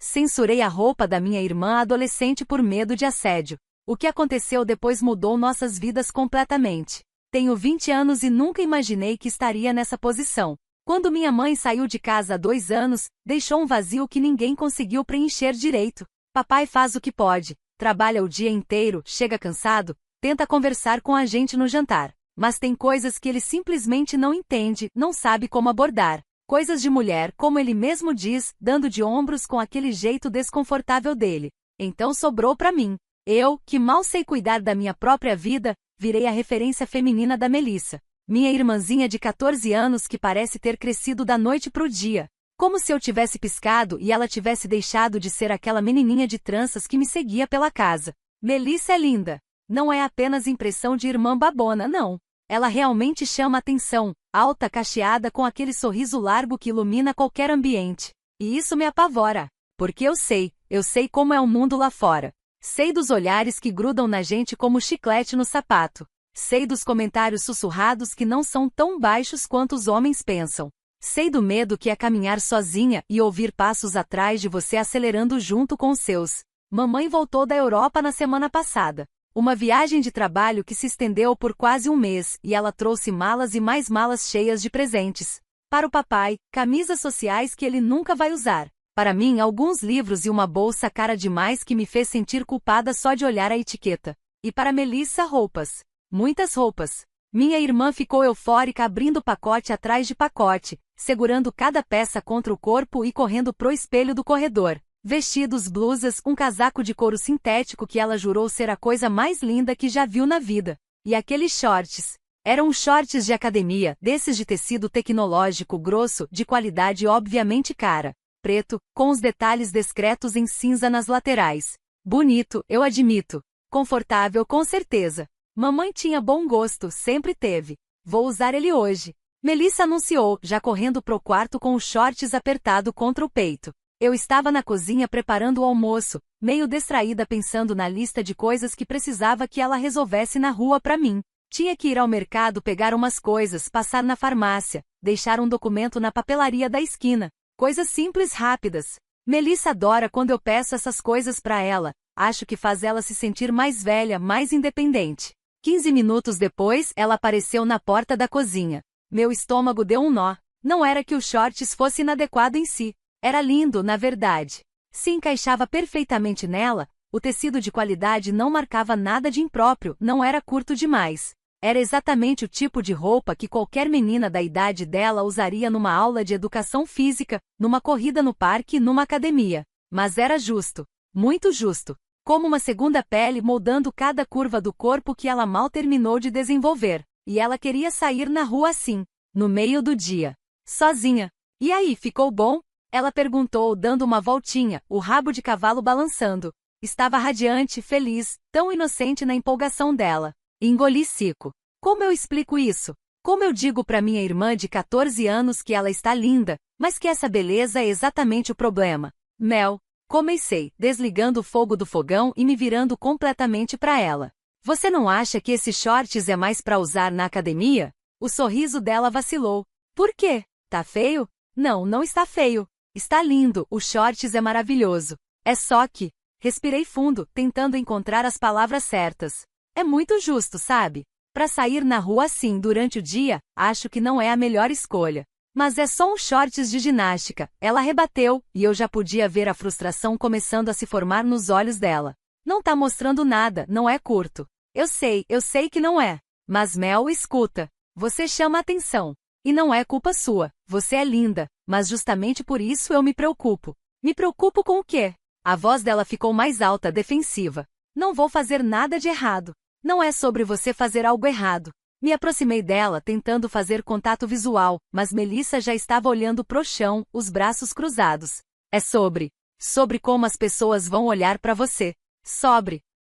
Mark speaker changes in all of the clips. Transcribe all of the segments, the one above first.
Speaker 1: Censurei a roupa da minha irmã adolescente por medo de assédio. O que aconteceu depois mudou nossas vidas completamente. Tenho 20 anos e nunca imaginei que estaria nessa posição. Quando minha mãe saiu de casa há 2 anos, deixou um vazio que ninguém conseguiu preencher direito. Papai faz o que pode, trabalha o dia inteiro, chega cansado, tenta conversar com a gente no jantar. Mas tem coisas que ele simplesmente não entende, não sabe como abordar. Coisas de mulher, como ele mesmo diz, dando de ombros com aquele jeito desconfortável dele. Então sobrou pra mim. Eu, que mal sei cuidar da minha própria vida, virei a referência feminina da Melissa. Minha irmãzinha de 14 anos que parece ter crescido da noite pro dia. Como se eu tivesse piscado e ela tivesse deixado de ser aquela menininha de tranças que me seguia pela casa. Melissa é linda. Não é apenas impressão de irmã babona, não. Ela realmente chama atenção, alta, cacheada com aquele sorriso largo que ilumina qualquer ambiente. E isso me apavora. Porque eu sei como é o mundo lá fora. Sei dos olhares que grudam na gente como chiclete no sapato. Sei dos comentários sussurrados que não são tão baixos quanto os homens pensam. Sei do medo que é caminhar sozinha e ouvir passos atrás de você acelerando junto com os seus. Mamãe voltou da Europa na semana passada. Uma viagem de trabalho que se estendeu por quase um mês, e ela trouxe malas e mais malas cheias de presentes. Para o papai, camisas sociais que ele nunca vai usar. Para mim, alguns livros e uma bolsa cara demais que me fez sentir culpada só de olhar a etiqueta. E para Melissa, roupas. Muitas roupas. Minha irmã ficou eufórica abrindo pacote atrás de pacote, segurando cada peça contra o corpo e correndo pro espelho do corredor. Vestidos, blusas, um casaco de couro sintético que ela jurou ser a coisa mais linda que já viu na vida. E aqueles shorts. Eram shorts de academia, desses de tecido tecnológico grosso, de qualidade obviamente cara. Preto, com os detalhes discretos em cinza nas laterais. Bonito, eu admito. Confortável com certeza. Mamãe tinha bom gosto, sempre teve. Vou usar ele hoje. Melissa anunciou, já correndo pro quarto com os shorts apertado contra o peito. Eu estava na cozinha preparando o almoço, meio distraída pensando na lista de coisas que precisava que ela resolvesse na rua pra mim. Tinha que ir ao mercado pegar umas coisas, passar na farmácia, deixar um documento na papelaria da esquina. Coisas simples rápidas. Melissa adora quando eu peço essas coisas pra ela. Acho que faz ela se sentir mais velha, mais independente. 15 minutos depois, ela apareceu na porta da cozinha. Meu estômago deu um nó. Não era que os shorts fosse inadequado em si. Era lindo, na verdade. Se encaixava perfeitamente nela, o tecido de qualidade não marcava nada de impróprio, não era curto demais. Era exatamente o tipo de roupa que qualquer menina da idade dela usaria numa aula de educação física, numa corrida no parque, numa academia. Mas era justo. Muito justo. Como uma segunda pele moldando cada curva do corpo que ela mal terminou de desenvolver. E ela queria sair na rua assim, no meio do dia. Sozinha. E aí, ficou bom? Ela perguntou dando uma voltinha, o rabo de cavalo balançando. Estava radiante, feliz, tão inocente na empolgação dela. Engoli seco. Como eu explico isso? Como eu digo para minha irmã de 14 anos que ela está linda, mas que essa beleza é exatamente o problema? Mel. Comecei, desligando o fogo do fogão e me virando completamente para ela. Você não acha que esses shorts é mais para usar na academia? O sorriso dela vacilou. Por quê? Tá feio? Não, não está feio. Está lindo, o shorts é maravilhoso. É só que... Respirei fundo, tentando encontrar as palavras certas. É muito justo, sabe? Para sair na rua assim durante o dia, acho que não é a melhor escolha. Mas é só um shorts de ginástica, ela rebateu, e eu já podia ver a frustração começando a se formar nos olhos dela. Não tá mostrando nada, não é curto. Eu sei que não é. Mas Mel, escuta. Você chama atenção. E não é culpa sua, você é linda, mas justamente por isso eu me preocupo. Me preocupo com o quê? A voz dela ficou mais alta, defensiva. Não vou fazer nada de errado. Não é sobre você fazer algo errado. Me aproximei dela, tentando fazer contato visual, mas Melissa já estava olhando pro chão, os braços cruzados. É sobre como as pessoas vão olhar pra você.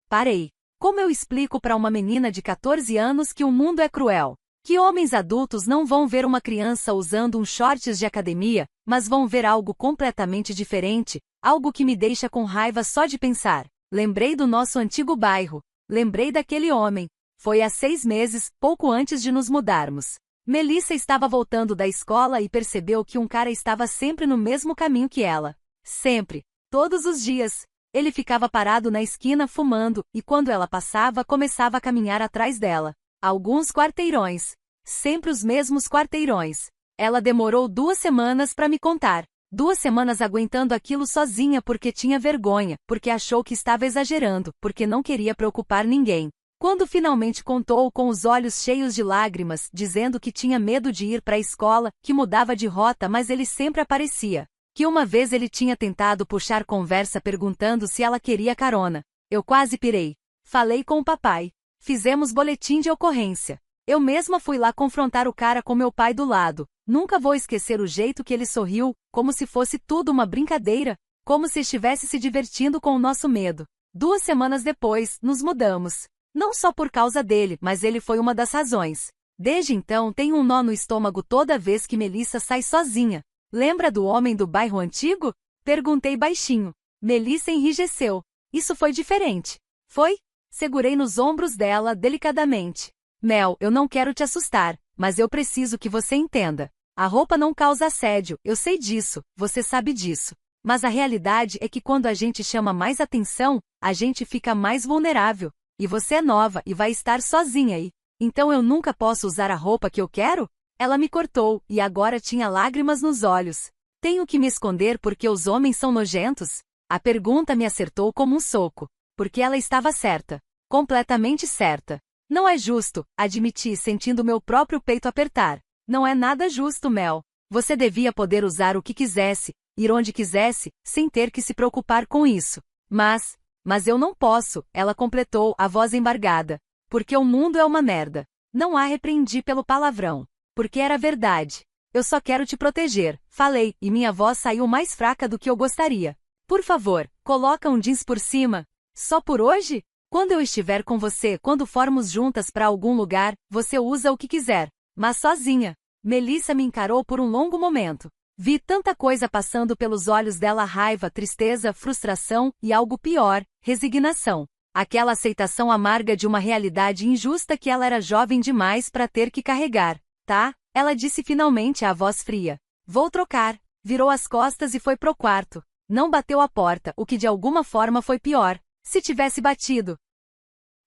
Speaker 1: Parei. Como eu explico pra uma menina de 14 anos que o mundo é cruel? Que homens adultos não vão ver uma criança usando um shorts de academia, mas vão ver algo completamente diferente, algo que me deixa com raiva só de pensar. Lembrei do nosso antigo bairro. Lembrei daquele homem. Foi há 6 meses, pouco antes de nos mudarmos. Melissa estava voltando da escola e percebeu que um cara estava sempre no mesmo caminho que ela. Sempre. todos os dias. Ele ficava parado na esquina fumando, e quando ela passava, começava a caminhar atrás dela. Alguns quarteirões. Sempre os mesmos quarteirões. Ela demorou 2 semanas para me contar. 2 semanas aguentando aquilo sozinha porque tinha vergonha, porque achou que estava exagerando, porque não queria preocupar ninguém. Quando finalmente contou com os olhos cheios de lágrimas, dizendo que tinha medo de ir para a escola, que mudava de rota mas ele sempre aparecia. Que uma vez ele tinha tentado puxar conversa perguntando se ela queria carona. Eu quase pirei. Falei com o papai. Fizemos boletim de ocorrência. Eu mesma fui lá confrontar o cara com meu pai do lado. Nunca vou esquecer o jeito que ele sorriu, como se fosse tudo uma brincadeira, como se estivesse se divertindo com o nosso medo. 2 semanas depois, nos mudamos. Não só por causa dele, mas ele foi uma das razões. Desde então tenho um nó no estômago toda vez que Melissa sai sozinha. Lembra do homem do bairro antigo? Perguntei baixinho. Melissa enrijeceu. Isso foi diferente. Foi? Segurei nos ombros dela delicadamente. Mel, eu não quero te assustar, mas eu preciso que você entenda. A roupa não causa assédio, eu sei disso, você sabe disso. Mas a realidade é que quando a gente chama mais atenção, a gente fica mais vulnerável. E você é nova e vai estar sozinha aí. Então eu nunca posso usar a roupa que eu quero? Ela me cortou, e agora tinha lágrimas nos olhos. Tenho que me esconder porque os homens são nojentos? A pergunta me acertou como um soco. Porque ela estava certa. Completamente certa. Não é justo, admiti sentindo meu próprio peito apertar. Não é nada justo, Mel. Você devia poder usar o que quisesse, ir onde quisesse, sem ter que se preocupar com isso. Mas eu não posso, ela completou, a voz embargada. Porque o mundo é uma merda. Não a repreendi pelo palavrão. Porque era verdade. Eu só quero te proteger, falei, e minha voz saiu mais fraca do que eu gostaria. Por favor, coloca um jeans por cima. Só por hoje? Quando eu estiver com você, quando formos juntas para algum lugar, você usa o que quiser. Mas sozinha. Melissa me encarou por um longo momento. Vi tanta coisa passando pelos olhos dela: raiva, tristeza, frustração e algo pior, resignação. Aquela aceitação amarga de uma realidade injusta que ela era jovem demais para ter que carregar. Tá? Ela disse finalmente, a voz fria. Vou trocar. Virou as costas e foi pro quarto. Não bateu a porta, o que de alguma forma foi pior. Se tivesse batido,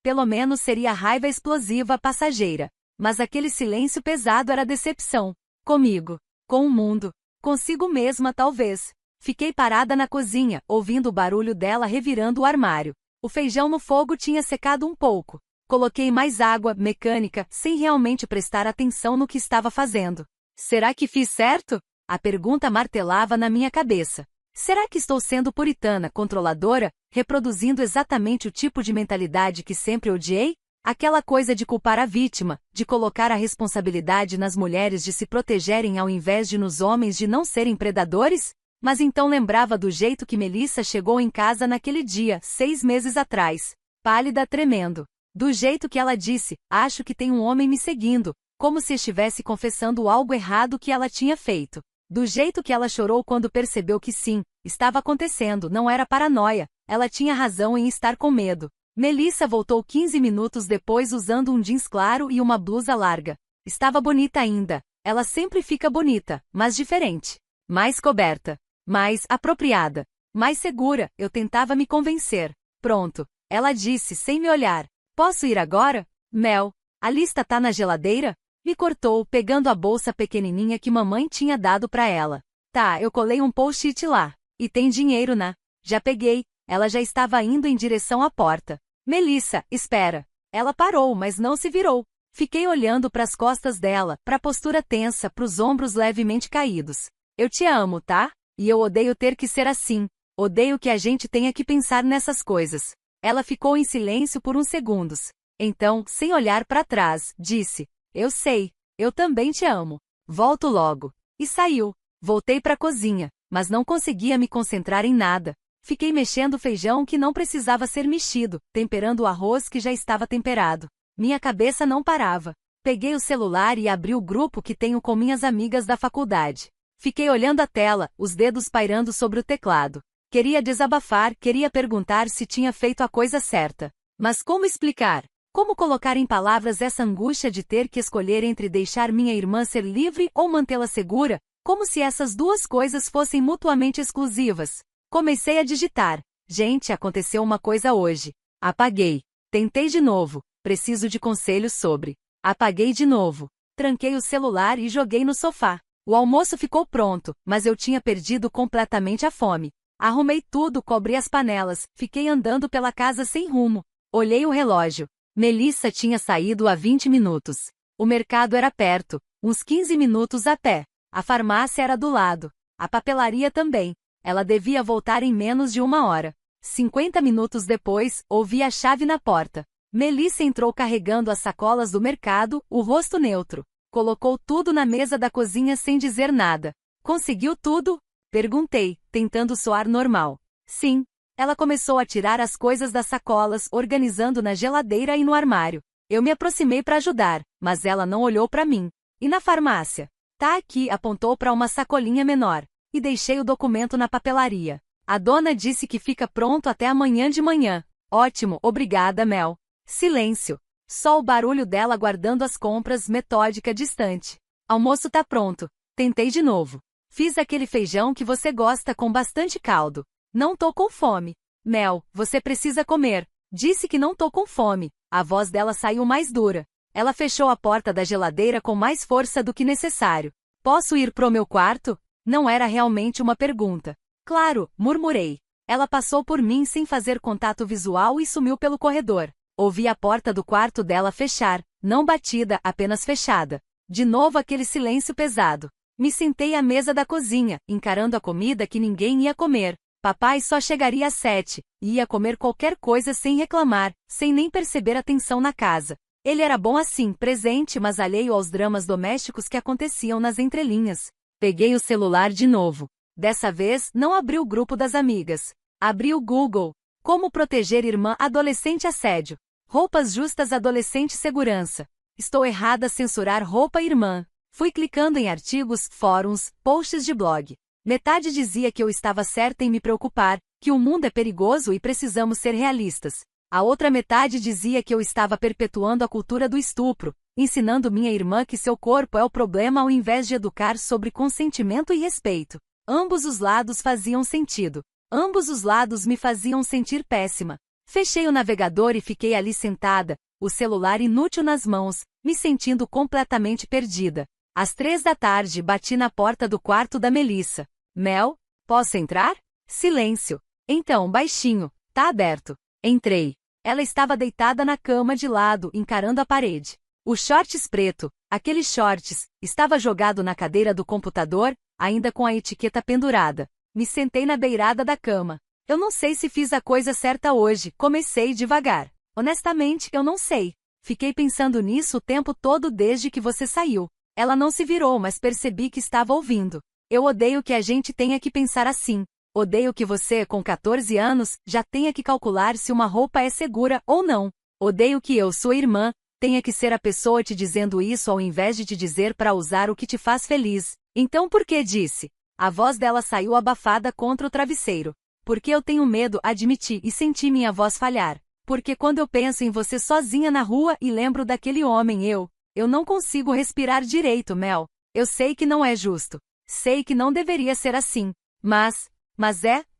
Speaker 1: pelo menos seria raiva explosiva passageira. Mas aquele silêncio pesado era decepção. Comigo. Com o mundo. Consigo mesma, talvez. Fiquei parada na cozinha, ouvindo o barulho dela revirando o armário. O feijão no fogo tinha secado um pouco. Coloquei mais água, mecânica, sem realmente prestar atenção no que estava fazendo. Será que fiz certo? A pergunta martelava na minha cabeça. Será que estou sendo puritana, controladora, reproduzindo exatamente o tipo de mentalidade que sempre odiei? Aquela coisa de culpar a vítima, de colocar a responsabilidade nas mulheres de se protegerem ao invés de nos homens de não serem predadores? Mas então lembrava do jeito que Melissa chegou em casa naquele dia, 6 meses atrás. Pálida, tremendo. Do jeito que ela disse, acho que tem um homem me seguindo, como se estivesse confessando algo errado que ela tinha feito. Do jeito que ela chorou quando percebeu que sim, estava acontecendo, não era paranoia, ela tinha razão em estar com medo. Melissa voltou 15 minutos depois usando um jeans claro e uma blusa larga. Estava bonita ainda. Ela sempre fica bonita, mas diferente. Mais coberta. Mais apropriada. Mais segura, eu tentava me convencer. Pronto. Ela disse sem me olhar. Posso ir agora? Mel, a lista tá na geladeira? Me cortou, pegando a bolsa pequenininha que mamãe tinha dado pra ela. Tá, eu colei um post-it lá. E tem dinheiro, né? Já peguei. Ela já estava indo em direção à porta. Melissa, espera. Ela parou, mas não se virou. Fiquei olhando para as costas dela, para a postura tensa, para os ombros levemente caídos. Eu te amo, tá? E eu odeio ter que ser assim. Odeio que a gente tenha que pensar nessas coisas. Ela ficou em silêncio por uns segundos. Então, sem olhar para trás, disse: Eu sei, eu também te amo. Volto logo. E saiu. Voltei para a cozinha, mas não conseguia me concentrar em nada. Fiquei mexendo o feijão que não precisava ser mexido, temperando o arroz que já estava temperado. Minha cabeça não parava. Peguei o celular e abri o grupo que tenho com minhas amigas da faculdade. Fiquei olhando a tela, os dedos pairando sobre o teclado. Queria desabafar, queria perguntar se tinha feito a coisa certa. Mas como explicar? Como colocar em palavras essa angústia de ter que escolher entre deixar minha irmã ser livre ou mantê-la segura, como se essas duas coisas fossem mutuamente exclusivas? Comecei a digitar. Gente, aconteceu uma coisa hoje. Apaguei. Tentei de novo. Preciso de conselhos sobre. Apaguei de novo. Tranquei o celular e joguei no sofá. O almoço ficou pronto, mas eu tinha perdido completamente a fome. Arrumei tudo, cobri as panelas, fiquei andando pela casa sem rumo. Olhei o relógio. Melissa tinha saído há 20 minutos. O mercado era perto, uns 15 minutos a pé. A farmácia era do lado. A papelaria também. Ela devia voltar em menos de 1 hora. 50 minutos depois, ouvi a chave na porta. Melissa entrou carregando as sacolas do mercado, o rosto neutro. Colocou tudo na mesa da cozinha sem dizer nada. Conseguiu tudo? Perguntei, tentando soar normal. Sim. Ela começou a tirar as coisas das sacolas, organizando na geladeira e no armário. Eu me aproximei para ajudar, mas ela não olhou para mim. E na farmácia? Tá aqui, apontou para uma sacolinha menor. E deixei o documento na papelaria. A dona disse que fica pronto até amanhã de manhã. Ótimo, obrigada, Mel. Silêncio. Só o barulho dela guardando as compras, metódica, distante. Almoço tá pronto. Tentei de novo. Fiz aquele feijão que você gosta com bastante caldo. Não tô com fome. Mel, você precisa comer. Disse que não tô com fome. A voz dela saiu mais dura. Ela fechou a porta da geladeira com mais força do que necessário. Posso ir pro meu quarto? Não era realmente uma pergunta. Claro, murmurei. Ela passou por mim sem fazer contato visual e sumiu pelo corredor. Ouvi a porta do quarto dela fechar, não batida, apenas fechada. De novo aquele silêncio pesado. Me sentei à mesa da cozinha, encarando a comida que ninguém ia comer. Papai só chegaria às 7, e ia comer qualquer coisa sem reclamar, sem nem perceber a tensão na casa. Ele era bom assim, presente, mas alheio aos dramas domésticos que aconteciam nas entrelinhas. Peguei o celular de novo. Dessa vez, não abri o grupo das amigas. Abri o Google. Como proteger irmã adolescente assédio. Roupas justas adolescente segurança. Estou errada a censurar roupa irmã. Fui clicando em artigos, fóruns, posts de blog. Metade dizia que eu estava certa em me preocupar, que o mundo é perigoso e precisamos ser realistas. A outra metade dizia que eu estava perpetuando a cultura do estupro, ensinando minha irmã que seu corpo é o problema ao invés de educar sobre consentimento e respeito. Ambos os lados faziam sentido. Ambos os lados me faziam sentir péssima. Fechei o navegador e fiquei ali sentada, o celular inútil nas mãos, me sentindo completamente perdida. Às 3 da tarde bati na porta do quarto da Melissa. Mel, posso entrar? Silêncio. Então, baixinho, tá aberto. Entrei. Ela estava deitada na cama de lado, encarando a parede. O shorts preto, aqueles shorts, estava jogado na cadeira do computador, ainda com a etiqueta pendurada. Me sentei na beirada da cama. Eu não sei se fiz a coisa certa hoje, comecei devagar. Honestamente, eu não sei. Fiquei pensando nisso o tempo todo desde que você saiu. Ela não se virou, mas percebi que estava ouvindo. Eu odeio que a gente tenha que pensar assim. Odeio que você, com 14 anos, já tenha que calcular se uma roupa é segura ou não. Odeio que eu, sua irmã, tenha que ser a pessoa te dizendo isso ao invés de te dizer para usar o que te faz feliz. Então por que disse? A voz dela saiu abafada contra o travesseiro. Porque eu tenho medo, admiti e senti minha voz falhar. Porque quando eu penso em você sozinha na rua e lembro daquele homem eu não consigo respirar direito, Mel. Eu sei que não é justo. Sei que não deveria ser assim. Mas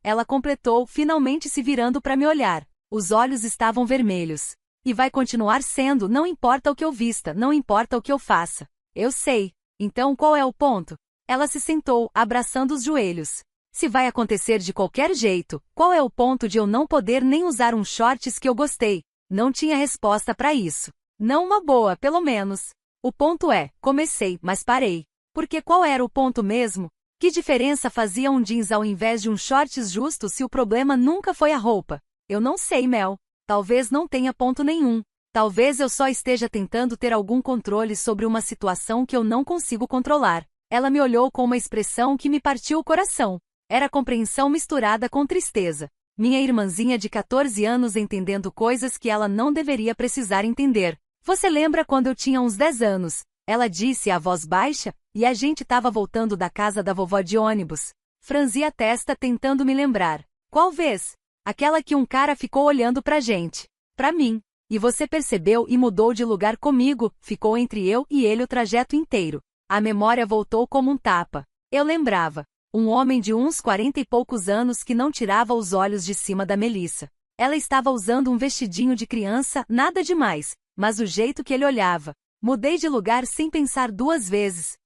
Speaker 1: ela completou, finalmente se virando para me olhar. Os olhos estavam vermelhos. E vai continuar sendo, não importa o que eu vista, não importa o que eu faça. Eu sei. Então qual é o ponto? Ela se sentou, abraçando os joelhos. Se vai acontecer de qualquer jeito, qual é o ponto de eu não poder nem usar um shorts que eu gostei? Não tinha resposta para isso. Não uma boa, pelo menos. O ponto é, comecei, mas parei. Porque qual era o ponto mesmo? Que diferença fazia um jeans ao invés de um shorts justo se o problema nunca foi a roupa? Eu não sei, Mel. Talvez não tenha ponto nenhum. Talvez eu só esteja tentando ter algum controle sobre uma situação que eu não consigo controlar. Ela me olhou com uma expressão que me partiu o coração. Era compreensão misturada com tristeza. Minha irmãzinha de 14 anos entendendo coisas que ela não deveria precisar entender. Você lembra quando eu tinha uns 10 anos? Ela disse a voz baixa, e a gente estava voltando da casa da vovó de ônibus. Franzi a testa tentando me lembrar. Qual vez? Aquela que um cara ficou olhando pra gente. Pra mim. E você percebeu e mudou de lugar comigo, ficou entre eu e ele o trajeto inteiro. A memória voltou como um tapa. Eu lembrava. Um homem de uns 40 e poucos anos que não tirava os olhos de cima da Melissa. Ela estava usando um vestidinho de criança, nada demais, mas o jeito que ele olhava. Mudei de lugar sem pensar duas vezes.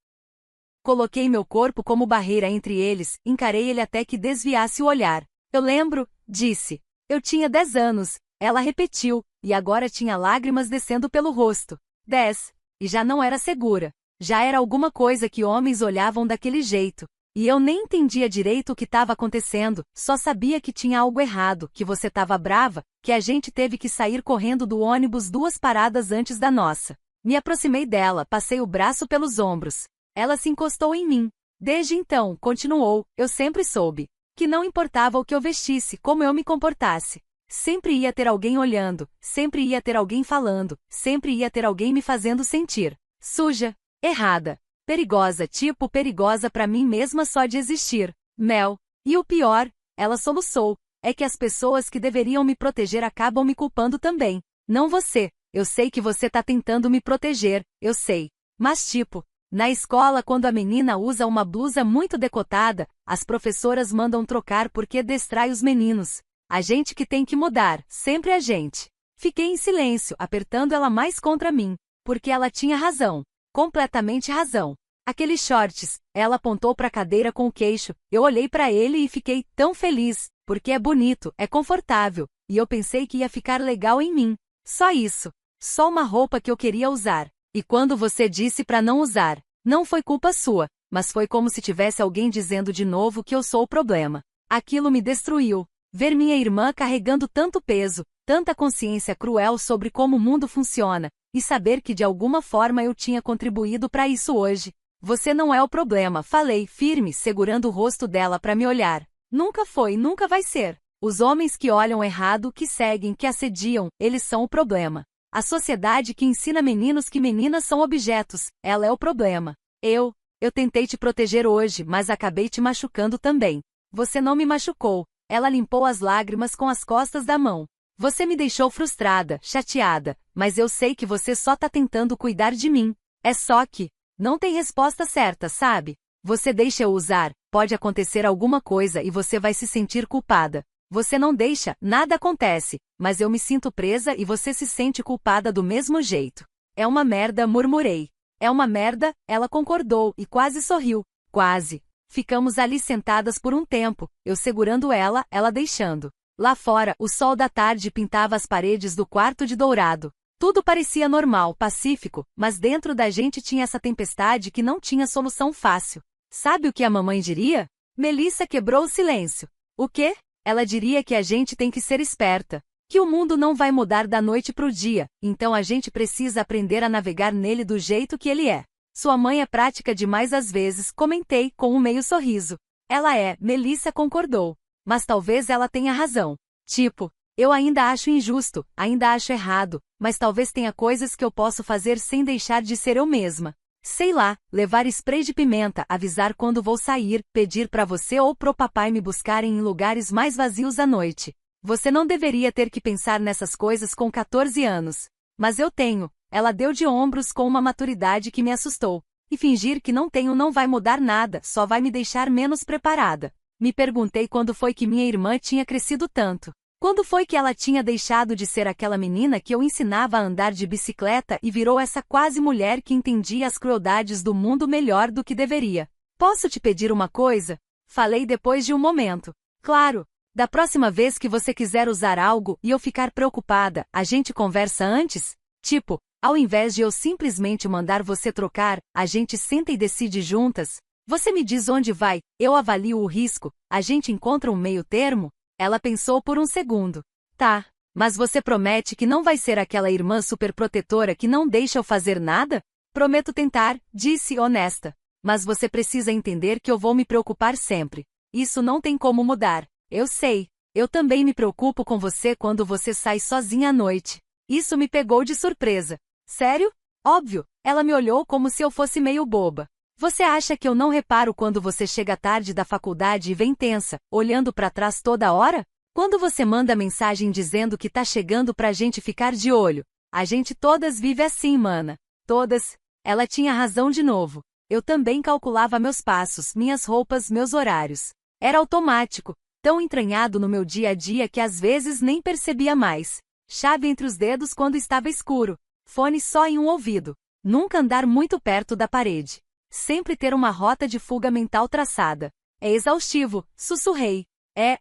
Speaker 1: Coloquei meu corpo como barreira entre eles, encarei ele até que desviasse o olhar. Eu lembro, disse. Eu tinha 10 anos, ela repetiu, e agora tinha lágrimas descendo pelo rosto. 10. E já não era segura. Já era alguma coisa que homens olhavam daquele jeito. E eu nem entendia direito o que estava acontecendo, só sabia que tinha algo errado, que você estava brava, que a gente teve que sair correndo do ônibus 2 paradas antes da nossa. Me aproximei dela, passei o braço pelos ombros. Ela se encostou em mim. Desde então, continuou, eu sempre soube que não importava o que eu vestisse, como eu me comportasse. Sempre ia ter alguém olhando, sempre ia ter alguém falando, sempre ia ter alguém me fazendo sentir suja, errada, perigosa, tipo perigosa pra mim mesma só de existir. Mel. E o pior, ela soluçou, é que as pessoas que deveriam me proteger acabam me culpando também. Não você. Eu sei que você tá tentando me proteger, eu sei. Mas tipo, na escola quando a menina usa uma blusa muito decotada, as professoras mandam trocar porque distrai os meninos. A gente que tem que mudar, sempre a gente. Fiquei em silêncio, apertando ela mais contra mim, porque ela tinha razão. Completamente razão. Aqueles shorts, ela apontou para a cadeira com o queixo, eu olhei para ele e fiquei tão feliz, porque é bonito, é confortável, e eu pensei que ia ficar legal em mim. Só isso. Só uma roupa que eu queria usar. E quando você disse para não usar, não foi culpa sua, mas foi como se tivesse alguém dizendo de novo que eu sou o problema. Aquilo me destruiu. Ver minha irmã carregando tanto peso, tanta consciência cruel sobre como o mundo funciona, e saber que de alguma forma eu tinha contribuído para isso hoje. Você não é o problema, falei, firme, segurando o rosto dela para me olhar. Nunca foi, nunca vai ser. Os homens que olham errado, que seguem, que assediam, eles são o problema. A sociedade que ensina meninos que meninas são objetos, ela é o problema. Eu tentei te proteger hoje, mas acabei te machucando também. Você não me machucou. Ela limpou as lágrimas com as costas da mão. Você me deixou frustrada, chateada, mas eu sei que você só tá tentando cuidar de mim. É só que não tem resposta certa, sabe? Você deixa eu usar, pode acontecer alguma coisa e você vai se sentir culpada. Você não deixa, nada acontece, mas eu me sinto presa e você se sente culpada do mesmo jeito. É uma merda, murmurei. É uma merda, ela concordou e quase sorriu. Quase. Ficamos ali sentadas por um tempo, eu segurando ela, ela deixando. Lá fora, o sol da tarde pintava as paredes do quarto de dourado. Tudo parecia normal, pacífico, mas dentro da gente tinha essa tempestade que não tinha solução fácil. Sabe o que a mamãe diria? Melissa quebrou o silêncio. O quê? Ela diria que a gente tem que ser esperta, que o mundo não vai mudar da noite pro dia, então a gente precisa aprender a navegar nele do jeito que ele é. Sua mãe é prática demais às vezes, comentei com um meio sorriso. Ela é, Melissa concordou. Mas talvez ela tenha razão. Tipo, eu ainda acho injusto, ainda acho errado, mas talvez tenha coisas que eu posso fazer sem deixar de ser eu mesma. Sei lá, levar spray de pimenta, avisar quando vou sair, pedir pra você ou pro papai me buscarem em lugares mais vazios à noite. Você não deveria ter que pensar nessas coisas com 14 anos. Mas eu tenho. Ela deu de ombros com uma maturidade que me assustou. E fingir que não tenho não vai mudar nada, só vai me deixar menos preparada. Me perguntei quando foi que minha irmã tinha crescido tanto. Quando foi que ela tinha deixado de ser aquela menina que eu ensinava a andar de bicicleta e virou essa quase mulher que entendia as crueldades do mundo melhor do que deveria. Posso te pedir uma coisa? Falei depois de um momento. Claro. Da próxima vez que você quiser usar algo e eu ficar preocupada, a gente conversa antes? Tipo, ao invés de eu simplesmente mandar você trocar, a gente senta e decide juntas? Você me diz onde vai, eu avalio o risco, a gente encontra um meio termo? Ela pensou por um segundo. Tá, mas você promete que não vai ser aquela irmã superprotetora que não deixa eu fazer nada? Prometo tentar, disse honesta. Mas você precisa entender que eu vou me preocupar sempre. Isso não tem como mudar. Eu sei. Eu também me preocupo com você quando você sai sozinha à noite. Isso me pegou de surpresa. Sério? Óbvio. Ela me olhou como se eu fosse meio boba. Você acha que eu não reparo quando você chega tarde da faculdade e vem tensa, olhando pra trás toda hora? Quando você manda mensagem dizendo que tá chegando pra gente ficar de olho? A gente todas vive assim, mana. Todas. Ela tinha razão de novo. Eu também calculava meus passos, minhas roupas, meus horários. Era automático, tão entranhado no meu dia a dia que às vezes nem percebia mais. Chave entre os dedos quando estava escuro. Fone só em um ouvido. Nunca andar muito perto da parede. Sempre ter uma rota de fuga mental traçada. É exaustivo, sussurrei.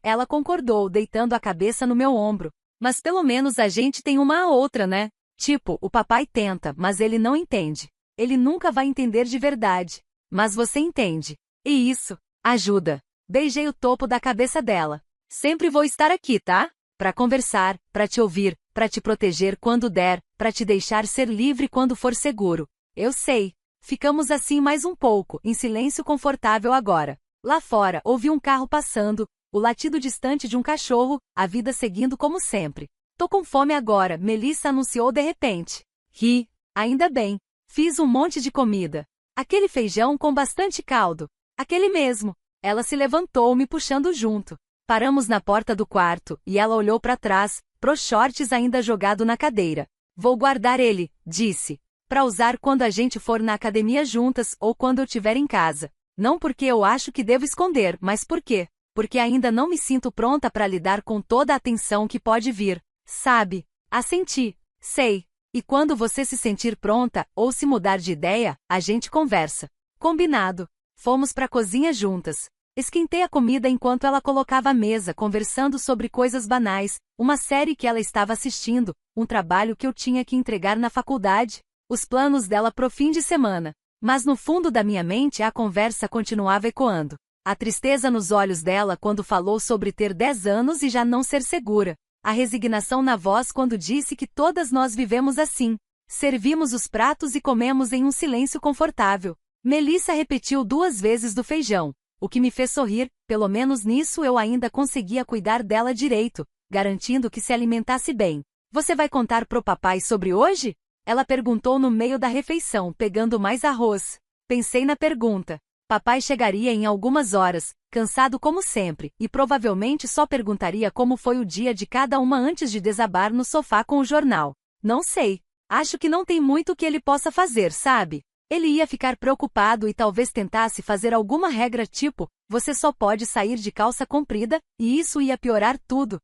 Speaker 1: Ela concordou, deitando a cabeça no meu ombro. Mas pelo menos a gente tem uma a outra, né? Tipo, o papai tenta, mas ele não entende. Ele nunca vai entender de verdade. Mas você entende. E isso ajuda. Beijei o topo da cabeça dela. Sempre vou estar aqui, tá? Pra conversar, pra te ouvir, pra te proteger quando der, pra te deixar ser livre quando for seguro. Eu sei. Ficamos assim mais um pouco, em silêncio confortável agora. Lá fora, ouvi um carro passando, o latido distante de um cachorro, a vida seguindo como sempre. Tô com fome agora, Melissa anunciou de repente. Ri. Ainda bem. Fiz um monte de comida. Aquele feijão com bastante caldo. Aquele mesmo. Ela se levantou, me puxando junto. Paramos na porta do quarto, e ela olhou para trás, pro shorts ainda jogado na cadeira. Vou guardar ele, disse. Pra usar quando a gente for na academia juntas ou quando eu estiver em casa. Não porque eu acho que devo esconder, mas por quê? Porque ainda não me sinto pronta para lidar com toda a atenção que pode vir. Sabe? Assenti. Sei. E quando você se sentir pronta, ou se mudar de ideia, a gente conversa. Combinado. Fomos pra cozinha juntas. Esquentei a comida enquanto ela colocava a mesa, conversando sobre coisas banais, uma série que ela estava assistindo, um trabalho que eu tinha que entregar na faculdade, os planos dela pro fim de semana. Mas no fundo da minha mente a conversa continuava ecoando. A tristeza nos olhos dela quando falou sobre ter 10 anos e já não ser segura. A resignação na voz quando disse que todas nós vivemos assim. Servimos os pratos e comemos em um silêncio confortável. Melissa repetiu 2 vezes do feijão, o que me fez sorrir, pelo menos nisso eu ainda conseguia cuidar dela direito, garantindo que se alimentasse bem. Você vai contar pro papai sobre hoje? Ela perguntou no meio da refeição, pegando mais arroz. Pensei na pergunta. Papai chegaria em algumas horas, cansado como sempre, e provavelmente só perguntaria como foi o dia de cada uma antes de desabar no sofá com o jornal. Não sei. Acho que não tem muito que ele possa fazer, sabe? Ele ia ficar preocupado e talvez tentasse fazer alguma regra tipo, você só pode sair de calça comprida, e isso ia piorar tudo.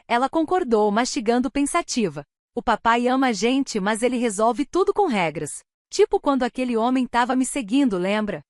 Speaker 1: Ela concordou, mastigando pensativa. O papai ama a gente, mas ele resolve tudo com regras. Tipo quando aquele homem tava me seguindo, lembra?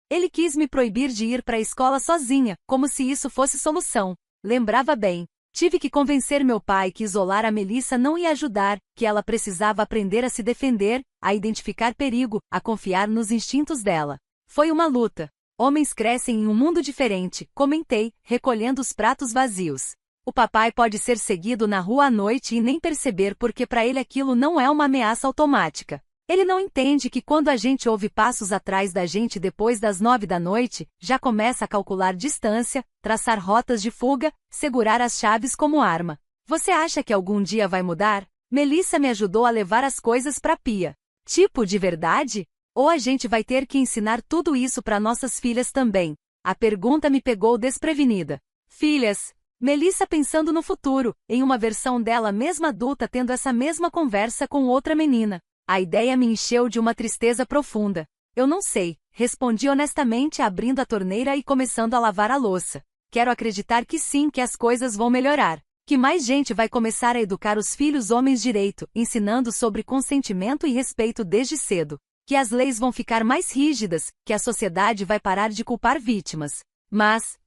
Speaker 1: Ele quis me proibir de ir para a escola sozinha, como se isso fosse solução. Lembrava bem. Tive que convencer meu pai que isolar a Melissa não ia ajudar, que ela precisava aprender a se defender, a identificar perigo, a confiar nos instintos dela. Foi uma luta. Homens crescem em um mundo diferente, comentei, recolhendo os pratos vazios. O papai pode ser seguido na rua à noite e nem perceber porque para ele aquilo não é uma ameaça automática. Ele não entende que quando a gente ouve passos atrás da gente depois das 9 da noite, já começa a calcular distância, traçar rotas de fuga, segurar as chaves como arma. Você acha que algum dia vai mudar? Melissa me ajudou a levar as coisas pra pia. Tipo, de verdade? Ou a gente vai ter que ensinar tudo isso para nossas filhas também? A pergunta me pegou desprevenida. Filhas? Melissa pensando no futuro, em uma versão dela mesma adulta tendo essa mesma conversa com outra menina. A ideia me encheu de uma tristeza profunda. Eu não sei, respondi honestamente abrindo a torneira e começando a lavar a louça. Quero acreditar que sim, que as coisas vão melhorar. Que mais gente vai começar a educar os filhos homens direito, ensinando sobre consentimento e respeito desde cedo. Que as leis vão ficar mais rígidas, que a sociedade vai parar de culpar vítimas. Mas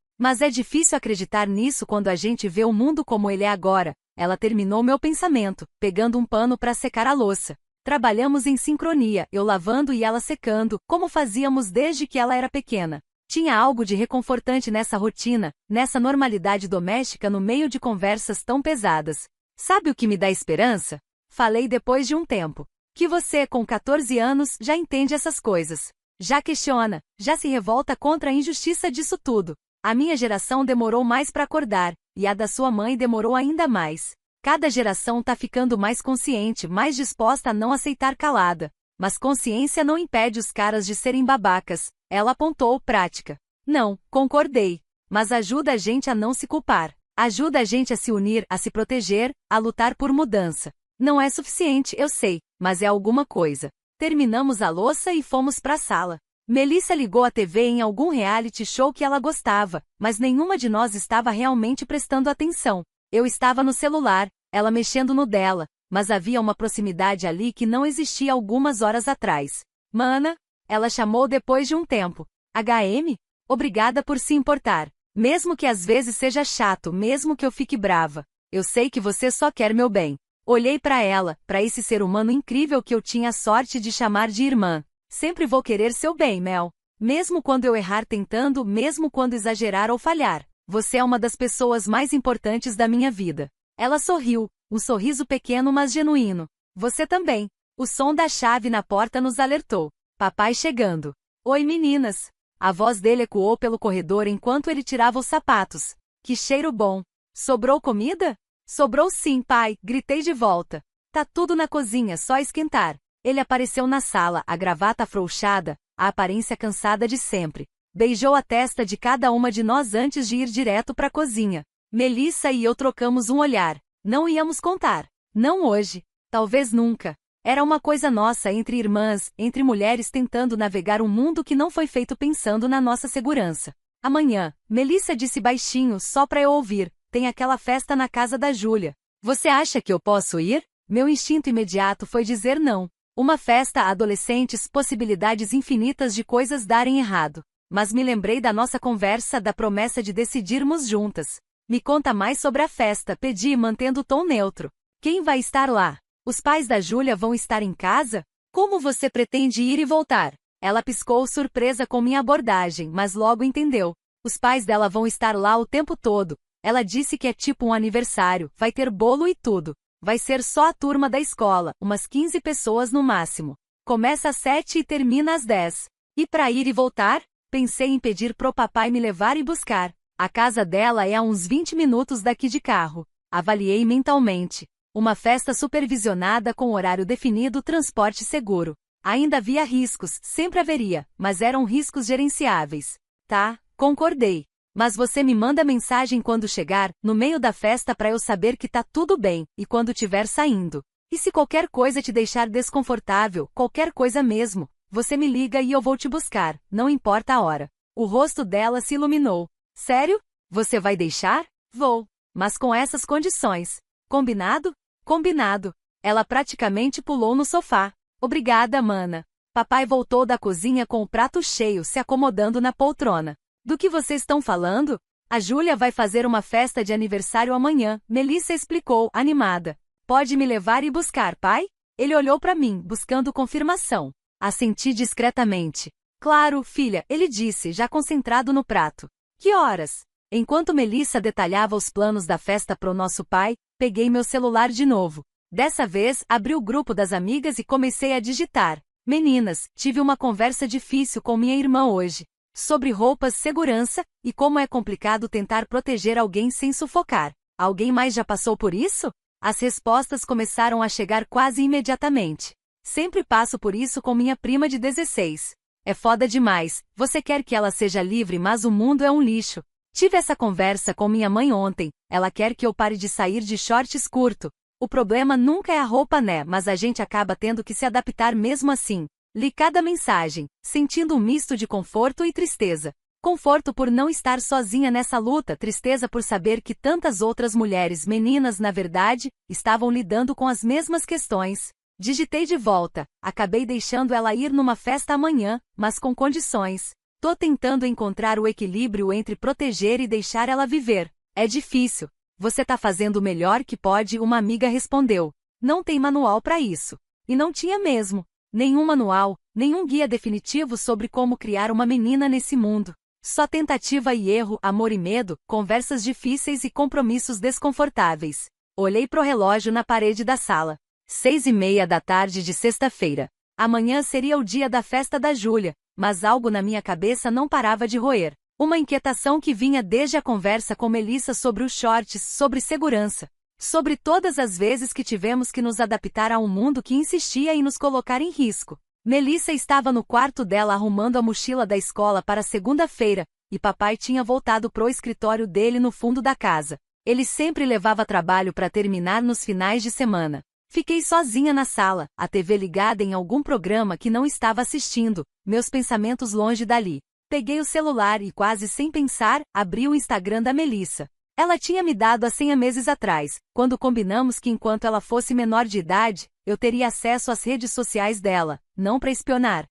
Speaker 1: é difícil acreditar nisso quando a gente vê o mundo como ele é agora. Ela terminou meu pensamento, pegando um pano para secar a louça. Trabalhamos em sincronia, eu lavando e ela secando, como fazíamos desde que ela era pequena. Tinha algo de reconfortante nessa rotina, nessa normalidade doméstica no meio de conversas tão pesadas. Sabe o que me dá esperança? Falei depois de um tempo. Que você, com 14 anos, já entende essas coisas. Já questiona, já se revolta contra a injustiça disso tudo. A minha geração demorou mais para acordar, e a da sua mãe demorou ainda mais. Cada geração tá ficando mais consciente, mais disposta a não aceitar calada. Mas consciência não impede os caras de serem babacas. Ela apontou prática. Não, concordei. Mas ajuda a gente a não se culpar. Ajuda a gente a se unir, a se proteger, a lutar por mudança. Não é suficiente, eu sei, mas é alguma coisa. Terminamos a louça e fomos pra sala. Melissa ligou a TV em algum reality show que ela gostava, mas nenhuma de nós estava realmente prestando atenção. Eu estava no celular, ela mexendo no dela, mas havia uma proximidade ali que não existia algumas horas atrás. Mana, ela chamou depois de um tempo. HM? Obrigada por se importar. Mesmo que às vezes seja chato, mesmo que eu fique brava. Eu sei que você só quer meu bem. Olhei para ela, para esse ser humano incrível que eu tinha a sorte de chamar de irmã. Sempre vou querer seu bem, Mel. Mesmo quando eu errar tentando, mesmo quando exagerar ou falhar. Você é uma das pessoas mais importantes da minha vida. Ela sorriu, um sorriso pequeno mas genuíno. Você também. O som da chave na porta nos alertou. Papai chegando. Oi meninas. A voz dele ecoou pelo corredor enquanto ele tirava os sapatos. Que cheiro bom. Sobrou comida? Sobrou sim, pai, gritei de volta. Tá tudo na cozinha, só esquentar. Ele apareceu na sala, a gravata afrouxada, a aparência cansada de sempre. Beijou a testa de cada uma de nós antes de ir direto para a cozinha. Melissa e eu trocamos um olhar. Não íamos contar. Não hoje. Talvez nunca. Era uma coisa nossa entre irmãs, entre mulheres tentando navegar um mundo que não foi feito pensando na nossa segurança. Amanhã, Melissa disse baixinho só para eu ouvir, tem aquela festa na casa da Júlia. Você acha que eu posso ir? Meu instinto imediato foi dizer não. Uma festa a adolescentes, possibilidades infinitas de coisas darem errado. Mas me lembrei da nossa conversa, da promessa de decidirmos juntas. Me conta mais sobre a festa, pedi mantendo o tom neutro. Quem vai estar lá? Os pais da Júlia vão estar em casa? Como você pretende ir e voltar? Ela piscou surpresa com minha abordagem, mas logo entendeu. Os pais dela vão estar lá o tempo todo. Ela disse que é tipo um aniversário, vai ter bolo e tudo. Vai ser só a turma da escola, umas 15 pessoas no máximo. Começa às 7 e termina às 10. E para ir e voltar? Pensei em pedir pro papai me levar e buscar. A casa dela é a uns 20 minutos daqui de carro. Avaliei mentalmente. Uma festa supervisionada com horário definido, transporte seguro. Ainda havia riscos, sempre haveria, mas eram riscos gerenciáveis. Tá, concordei. Mas você me manda mensagem quando chegar, no meio da festa para eu saber que tá tudo bem, e quando tiver saindo. E se qualquer coisa te deixar desconfortável, qualquer coisa mesmo, você me liga e eu vou te buscar, não importa a hora. O rosto dela se iluminou. Sério? Você vai deixar? Vou. Mas com essas condições. Combinado? Combinado. Ela praticamente pulou no sofá. Obrigada, mana. Papai voltou da cozinha com o prato cheio, se acomodando na poltrona. Do que vocês estão falando? A Júlia vai fazer uma festa de aniversário amanhã, Melissa explicou, animada. Pode me levar e buscar, pai? Ele olhou para mim, buscando confirmação. Assenti discretamente. Claro, filha, ele disse, já concentrado no prato. Que horas? Enquanto Melissa detalhava os planos da festa pro nosso pai, peguei meu celular de novo. Dessa vez, abri o grupo das amigas e comecei a digitar. Meninas, tive uma conversa difícil com minha irmã hoje. Sobre roupas, segurança, e como é complicado tentar proteger alguém sem sufocar. Alguém mais já passou por isso? As respostas começaram a chegar quase imediatamente. Sempre passo por isso com minha prima de 16. É foda demais, você quer que ela seja livre mas o mundo é um lixo. Tive essa conversa com minha mãe ontem, ela quer que eu pare de sair de shorts curto. O problema nunca é a roupa né, mas a gente acaba tendo que se adaptar mesmo assim. Li cada mensagem, sentindo um misto de conforto e tristeza. Conforto por não estar sozinha nessa luta, tristeza por saber que tantas outras mulheres, meninas na verdade, estavam lidando com as mesmas questões. Digitei de volta, acabei deixando ela ir numa festa amanhã, mas com condições. Tô tentando encontrar o equilíbrio entre proteger e deixar ela viver. É difícil. Você tá fazendo o melhor que pode, uma amiga respondeu. Não tem manual para isso. E não tinha mesmo. Nenhum manual, nenhum guia definitivo sobre como criar uma menina nesse mundo. Só tentativa e erro, amor e medo, conversas difíceis e compromissos desconfortáveis. Olhei pro relógio na parede da sala. 6:30 da tarde de sexta-feira. Amanhã seria o dia da festa da Júlia, mas algo na minha cabeça não parava de roer. Uma inquietação que vinha desde a conversa com Melissa sobre os shorts, sobre segurança. Sobre todas as vezes que tivemos que nos adaptar a um mundo que insistia em nos colocar em risco. Melissa estava no quarto dela arrumando a mochila da escola para segunda-feira, e papai tinha voltado pro escritório dele no fundo da casa. Ele sempre levava trabalho para terminar nos finais de semana. Fiquei sozinha na sala, a TV ligada em algum programa que não estava assistindo, meus pensamentos longe dali. Peguei o celular e, quase sem pensar, abri o Instagram da Melissa. Ela tinha me dado a senha meses atrás, quando combinamos que enquanto ela fosse menor de idade, eu teria acesso às redes sociais dela, não para espionar,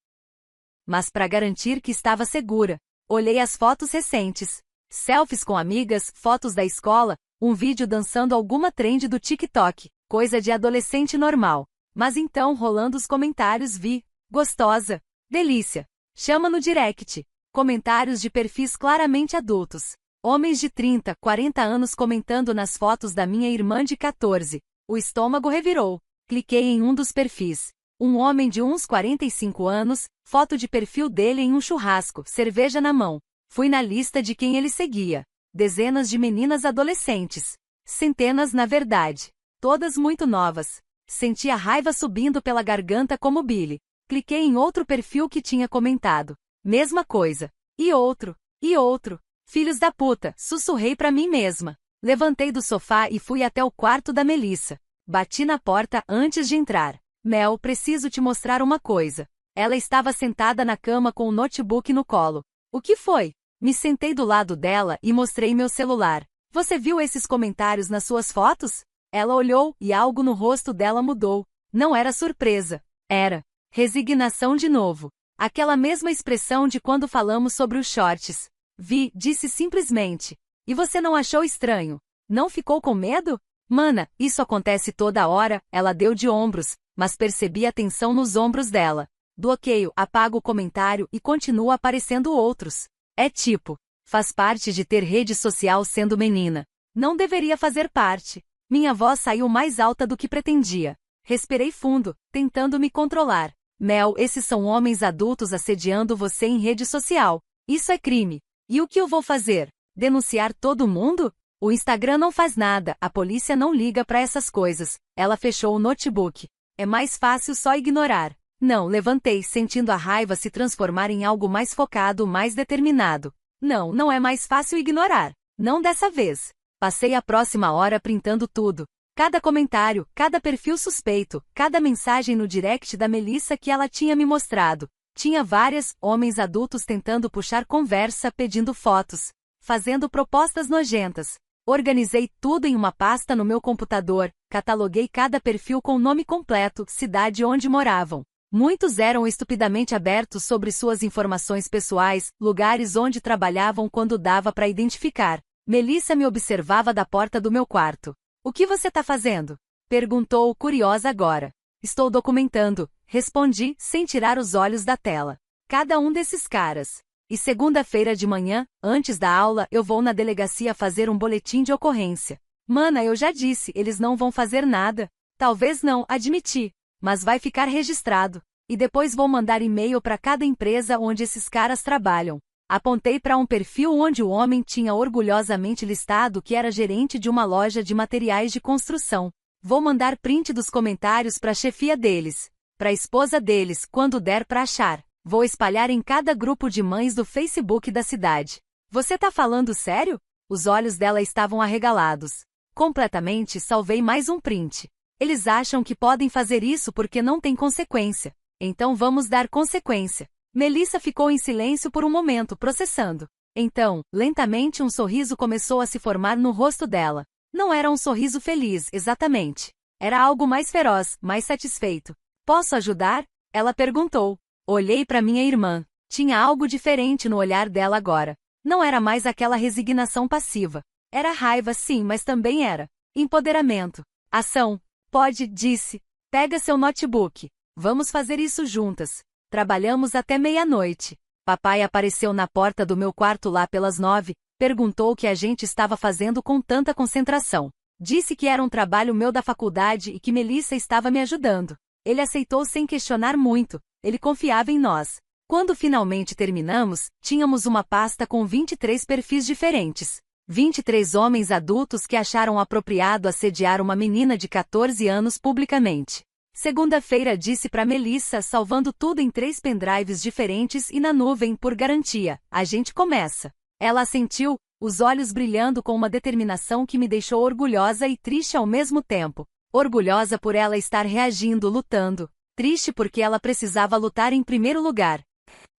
Speaker 1: mas para garantir que estava segura. Olhei as fotos recentes. Selfies com amigas, fotos da escola, um vídeo dançando alguma trend do TikTok, coisa de adolescente normal. Mas então, rolando os comentários, vi: gostosa, delícia, chama no direct. Comentários de perfis claramente adultos. Homens de 30, 40 anos comentando nas fotos da minha irmã de 14. O estômago revirou. Cliquei em um dos perfis. Um homem de uns 45 anos, foto de perfil dele em um churrasco, cerveja na mão. Fui na lista de quem ele seguia. Dezenas de meninas adolescentes. Centenas na verdade. Todas muito novas. Senti a raiva subindo pela garganta como Billy. Cliquei em outro perfil que tinha comentado. Mesma coisa. E outro. E outro. Filhos da puta, sussurrei pra mim mesma. Levantei do sofá e fui até o quarto da Melissa. Bati na porta antes de entrar. Mel, preciso te mostrar uma coisa. Ela estava sentada na cama com o notebook no colo. O que foi? Me sentei do lado dela e mostrei meu celular. Você viu esses comentários nas suas fotos? Ela olhou e algo no rosto dela mudou. Não era surpresa. Era resignação de novo. Aquela mesma expressão de quando falamos sobre os shorts. Vi, disse simplesmente. E você não achou estranho? Não ficou com medo? Mana, isso acontece toda hora, ela deu de ombros, mas percebi a tensão nos ombros dela. Bloqueio, apago o comentário e continua aparecendo outros. É tipo, faz parte de ter rede social sendo menina. Não deveria fazer parte. Minha voz saiu mais alta do que pretendia. Respirei fundo, tentando me controlar. Mel, esses são homens adultos assediando você em rede social. Isso é crime. E o que eu vou fazer? Denunciar todo mundo? O Instagram não faz nada, a polícia não liga pra essas coisas. Ela fechou o notebook. É mais fácil só ignorar. Não, levantei, sentindo a raiva se transformar em algo mais focado, mais determinado. Não, não é mais fácil ignorar. Não dessa vez. Passei a próxima hora printando tudo. Cada comentário, cada perfil suspeito, cada mensagem no direct da Melissa que ela tinha me mostrado. Tinha várias, homens adultos tentando puxar conversa, pedindo fotos, fazendo propostas nojentas. Organizei tudo em uma pasta no meu computador, cataloguei cada perfil com nome completo, cidade onde moravam. Muitos eram estupidamente abertos sobre suas informações pessoais, lugares onde trabalhavam quando dava para identificar. Melissa me observava da porta do meu quarto. O que você tá fazendo? Perguntou, curiosa agora. Estou documentando, respondi, sem tirar os olhos da tela. Cada um desses caras. E segunda-feira de manhã, antes da aula, eu vou na delegacia fazer um boletim de ocorrência. Mana, eu já disse, eles não vão fazer nada. Talvez não, admiti. Mas vai ficar registrado. E depois vou mandar e-mail para cada empresa onde esses caras trabalham. Apontei para um perfil onde o homem tinha orgulhosamente listado que era gerente de uma loja de materiais de construção. Vou mandar print dos comentários para a chefia deles. Para a esposa deles, quando der para achar. Vou espalhar em cada grupo de mães do Facebook da cidade. Você tá falando sério? Os olhos dela estavam arregalados. Completamente, salvei mais um print. Eles acham que podem fazer isso porque não tem consequência. Então vamos dar consequência. Melissa ficou em silêncio por um momento, processando. Então, lentamente um sorriso começou a se formar no rosto dela. Não era um sorriso feliz, exatamente. Era algo mais feroz, mais satisfeito. Posso ajudar? Ela perguntou. Olhei para minha irmã. Tinha algo diferente no olhar dela agora. Não era mais aquela resignação passiva. Era raiva, sim, mas também era empoderamento. Ação. Pode, disse. Pega seu notebook. Vamos fazer isso juntas. Trabalhamos até meia-noite. Papai apareceu na porta do meu quarto lá pelas 9, perguntou o que a gente estava fazendo com tanta concentração. Disse que era um trabalho meu da faculdade e que Melissa estava me ajudando. Ele aceitou sem questionar muito, ele confiava em nós. Quando finalmente terminamos, tínhamos uma pasta com 23 perfis diferentes. 23 homens adultos que acharam apropriado assediar uma menina de 14 anos publicamente. Segunda-feira disse para Melissa, salvando tudo em 3 pendrives diferentes e na nuvem por garantia. A gente começa. Ela assentiu, os olhos brilhando com uma determinação que me deixou orgulhosa e triste ao mesmo tempo. Orgulhosa por ela estar reagindo, lutando. Triste porque ela precisava lutar em primeiro lugar.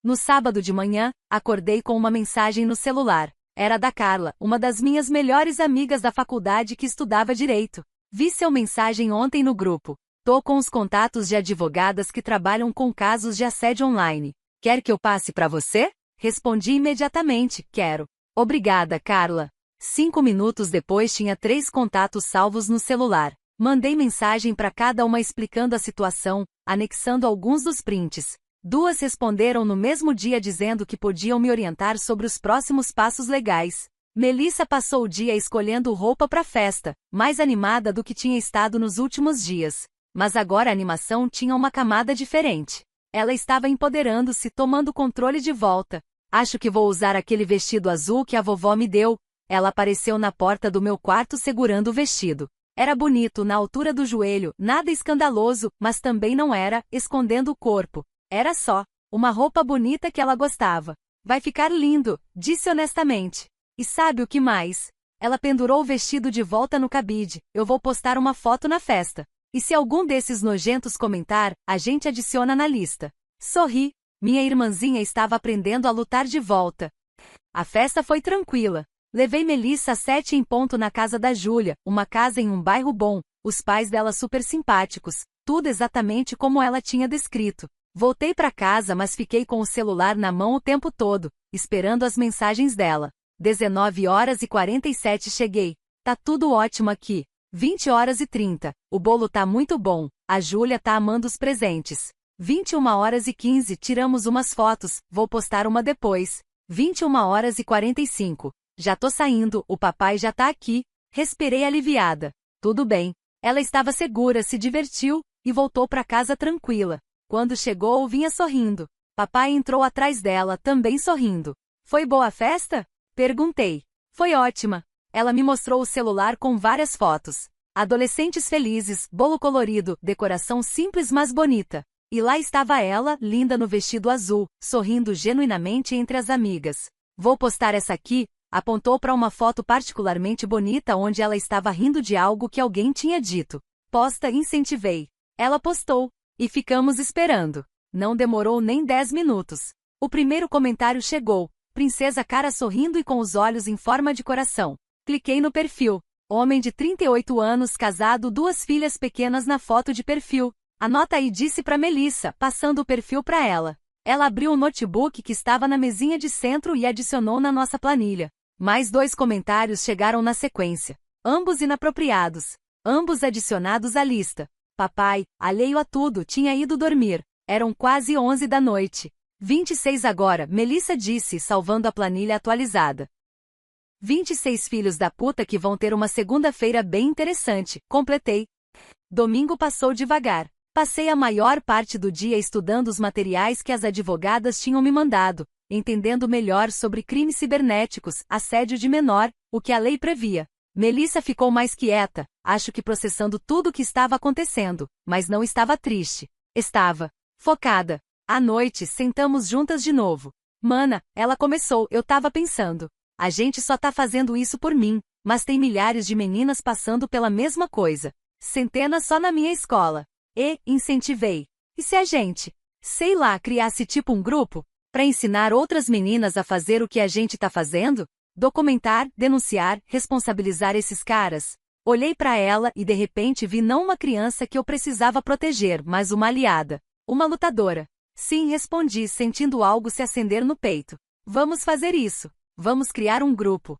Speaker 1: No sábado de manhã, acordei com uma mensagem no celular. Era da Carla, uma das minhas melhores amigas da faculdade que estudava direito. Vi seu mensagem ontem no grupo. Tô com os contatos de advogadas que trabalham com casos de assédio online. Quer que eu passe para você? Respondi imediatamente, quero. Obrigada, Carla. 5 minutos depois tinha 3 contatos salvos no celular. Mandei mensagem para cada uma explicando a situação, anexando alguns dos prints. 2 responderam no mesmo dia dizendo que podiam me orientar sobre os próximos passos legais. Melissa passou o dia escolhendo roupa para a festa, mais animada do que tinha estado nos últimos dias. Mas agora a animação tinha uma camada diferente. Ela estava empoderando-se, tomando o controle de volta. Acho que vou usar aquele vestido azul que a vovó me deu. Ela apareceu na porta do meu quarto segurando o vestido. Era bonito na altura do joelho, nada escandaloso, mas também não era, escondendo o corpo. Era só uma roupa bonita que ela gostava. Vai ficar lindo, disse honestamente. E sabe o que mais? Ela pendurou o vestido de volta no cabide. Eu vou postar uma foto na festa. E se algum desses nojentos comentar, a gente adiciona na lista. Sorri. Minha irmãzinha estava aprendendo a lutar de volta. A festa foi tranquila. Levei Melissa às 7 em ponto na casa da Júlia, uma casa em um bairro bom, os pais dela super simpáticos, tudo exatamente como ela tinha descrito. Voltei para casa, mas fiquei com o celular na mão o tempo todo, esperando as mensagens dela. 19h47 cheguei. Tá tudo ótimo aqui. 20h30. O bolo tá muito bom. A Júlia tá amando os presentes. 21h15 tiramos umas fotos, vou postar uma depois. 21h45. Já tô saindo, o papai já tá aqui. Respirei aliviada. Tudo bem. Ela estava segura, se divertiu e voltou para casa tranquila. Quando chegou, vinha sorrindo. Papai entrou atrás dela, também sorrindo. Foi boa a festa? Perguntei. Foi ótima. Ela me mostrou o celular com várias fotos. Adolescentes felizes, bolo colorido, decoração simples mas bonita. E lá estava ela, linda no vestido azul, sorrindo genuinamente entre as amigas. Vou postar essa aqui, apontou para uma foto particularmente bonita onde ela estava rindo de algo que alguém tinha dito. Posta, incentivei. Ela postou. E ficamos esperando. Não demorou nem 10 minutos. O primeiro comentário chegou. Princesa Cara sorrindo e com os olhos em forma de coração. Cliquei no perfil. Homem de 38 anos, casado, 2 filhas pequenas na foto de perfil. Anota aí, disse para Melissa, passando o perfil para ela. Ela abriu o notebook que estava na mesinha de centro e adicionou na nossa planilha. Mais 2 comentários chegaram na sequência. Ambos inapropriados. Ambos adicionados à lista. Papai, alheio a tudo, tinha ido dormir. Eram quase 11 da noite. 26 agora, Melissa disse, salvando a planilha atualizada. 26 filhos da puta que vão ter uma segunda-feira bem interessante, completei. Domingo passou devagar. Passei a maior parte do dia estudando os materiais que as advogadas tinham me mandado, entendendo melhor sobre crimes cibernéticos, assédio de menor, o que a lei previa. Melissa ficou mais quieta, acho que processando tudo o que estava acontecendo, mas não estava triste. Estava focada. À noite, sentamos juntas de novo. Mana, ela começou, eu tava pensando. A gente só tá fazendo isso por mim, mas tem milhares de meninas passando pela mesma coisa. Centenas só na minha escola. E, incentivei. E se a gente, sei lá, criasse tipo um grupo? Pra ensinar outras meninas a fazer o que a gente tá fazendo? Documentar, denunciar, responsabilizar esses caras. Olhei para ela e de repente vi não uma criança que eu precisava proteger, mas uma aliada. Uma lutadora. Sim, respondi, sentindo algo se acender no peito. Vamos fazer isso. Vamos criar um grupo.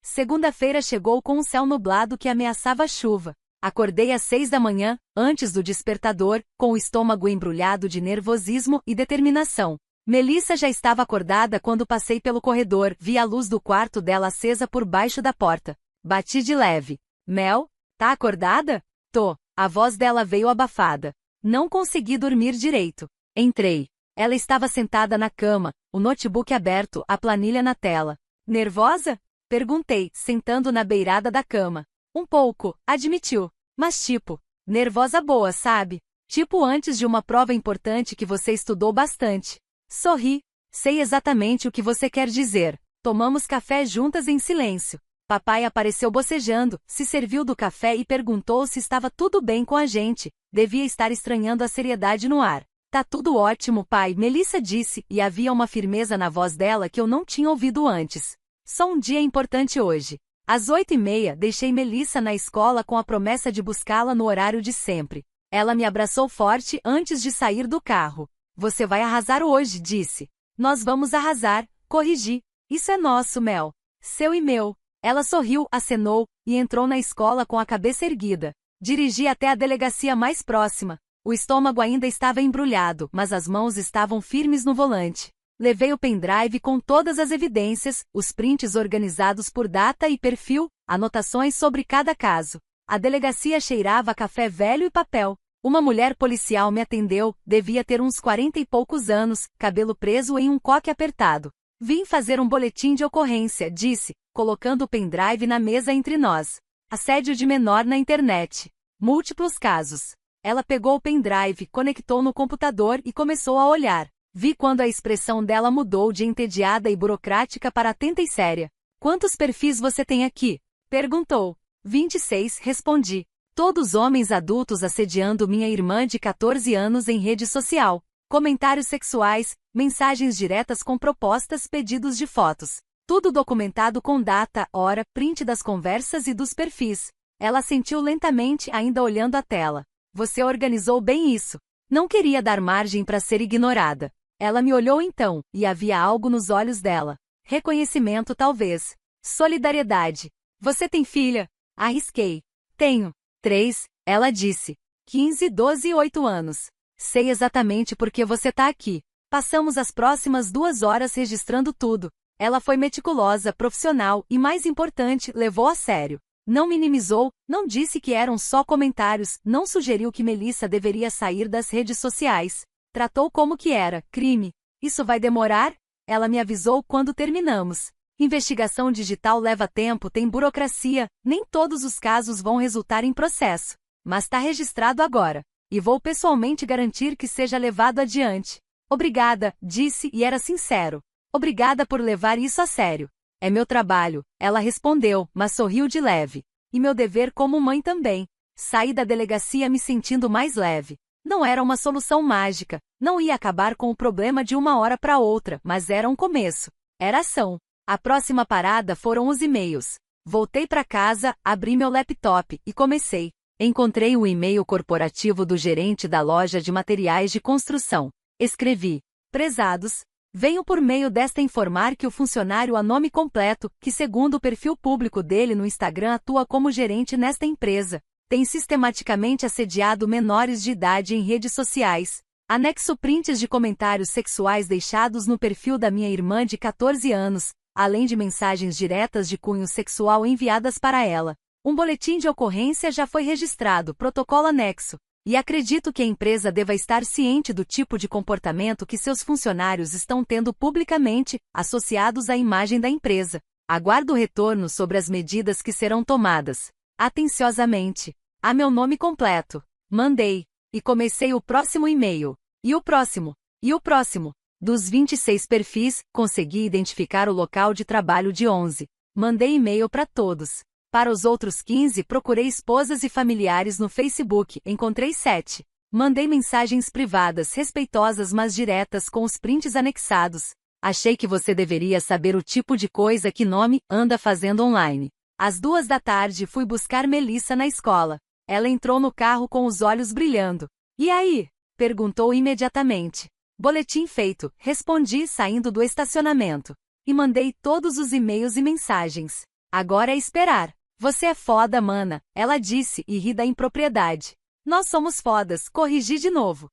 Speaker 1: Segunda-feira chegou com um céu nublado que ameaçava chuva. Acordei às 6 da manhã, antes do despertador, com o estômago embrulhado de nervosismo e determinação. Melissa já estava acordada quando passei pelo corredor, vi a luz do quarto dela acesa por baixo da porta. Bati de leve. Mel? Tá acordada? Tô. A voz dela veio abafada. Não consegui dormir direito. Entrei. Ela estava sentada na cama, o notebook aberto, a planilha na tela. Nervosa? Perguntei, sentando na beirada da cama. Um pouco, admitiu. Mas tipo, nervosa boa, sabe? Tipo antes de uma prova importante que você estudou bastante. Sorri. Sei exatamente o que você quer dizer. Tomamos café juntas em silêncio. Papai apareceu bocejando, se serviu do café e perguntou se estava tudo bem com a gente. Devia estar estranhando a seriedade no ar. Tá tudo ótimo, pai, Melissa disse, e havia uma firmeza na voz dela que eu não tinha ouvido antes. Só um dia importante hoje. Às 8h30, deixei Melissa na escola com a promessa de buscá-la no horário de sempre. Ela me abraçou forte antes de sair do carro. Você vai arrasar hoje, disse. Nós vamos arrasar, corrigi. Isso é nosso, Mel. Seu e meu. Ela sorriu, acenou, e entrou na escola com a cabeça erguida. Dirigi até a delegacia mais próxima. O estômago ainda estava embrulhado, mas as mãos estavam firmes no volante. Levei o pendrive com todas as evidências, os prints organizados por data e perfil, anotações sobre cada caso. A delegacia cheirava a café velho e papel. Uma mulher policial me atendeu, devia ter uns 40 e poucos anos, cabelo preso em um coque apertado. Vim fazer um boletim de ocorrência, disse, colocando o pendrive na mesa entre nós. Assédio de menor na internet. Múltiplos casos. Ela pegou o pendrive, conectou no computador e começou a olhar. Vi quando a expressão dela mudou de entediada e burocrática para atenta e séria. Quantos perfis você tem aqui? Perguntou. 26, respondi. Todos homens adultos assediando minha irmã de 14 anos em rede social. Comentários sexuais, mensagens diretas com propostas, pedidos de fotos. Tudo documentado com data, hora, print das conversas e dos perfis. Ela assentiu lentamente, ainda olhando a tela. Você organizou bem isso. Não queria dar margem para ser ignorada. Ela me olhou então, e havia algo nos olhos dela. Reconhecimento talvez. Solidariedade. Você tem filha? Arrisquei. Tenho. 3, ela disse. 15, 12 e 8 anos. Sei exatamente por que você tá aqui. Passamos as próximas 2 horas registrando tudo. Ela foi meticulosa, profissional e, mais importante, levou a sério. Não minimizou, não disse que eram só comentários, não sugeriu que Melissa deveria sair das redes sociais. Tratou como que era, crime. Isso vai demorar? Ela me avisou quando terminamos. Investigação digital leva tempo, tem burocracia, nem todos os casos vão resultar em processo. Mas tá registrado agora. E vou pessoalmente garantir que seja levado adiante. Obrigada, disse e era sincero. Obrigada por levar isso a sério. É meu trabalho, ela respondeu, mas sorriu de leve. E meu dever como mãe também. Saí da delegacia me sentindo mais leve. Não era uma solução mágica, não ia acabar com o problema de uma hora para outra, mas era um começo. Era ação. A próxima parada foram os e-mails. Voltei para casa, abri meu laptop e comecei. Encontrei o e-mail corporativo do gerente da loja de materiais de construção. Escrevi: Prezados, venho por meio desta informar que o funcionário a nome completo, que segundo o perfil público dele no Instagram atua como gerente nesta empresa, tem sistematicamente assediado menores de idade em redes sociais. Anexo prints de comentários sexuais deixados no perfil da minha irmã de 14 anos, além de mensagens diretas de cunho sexual enviadas para ela. Um boletim de ocorrência já foi registrado, protocolo anexo. E acredito que a empresa deva estar ciente do tipo de comportamento que seus funcionários estão tendo publicamente, associados à imagem da empresa. Aguardo o retorno sobre as medidas que serão tomadas. Atenciosamente. A meu nome completo. Mandei. E comecei o próximo e-mail. E o próximo. E o próximo. Dos 26 perfis, consegui identificar o local de trabalho de 11. Mandei e-mail para todos. Para os outros 15, procurei esposas e familiares no Facebook, encontrei 7. Mandei mensagens privadas respeitosas mas diretas com os prints anexados. Achei que você deveria saber o tipo de coisa que nome anda fazendo online. Às 2 da tarde fui buscar Melissa na escola. Ela entrou no carro com os olhos brilhando. E aí? Perguntou imediatamente. Boletim feito, respondi saindo do estacionamento. E mandei todos os e-mails e mensagens. Agora é esperar. Você é foda, mana, ela disse e ri da impropriedade. Nós somos fodas, corrigi de novo.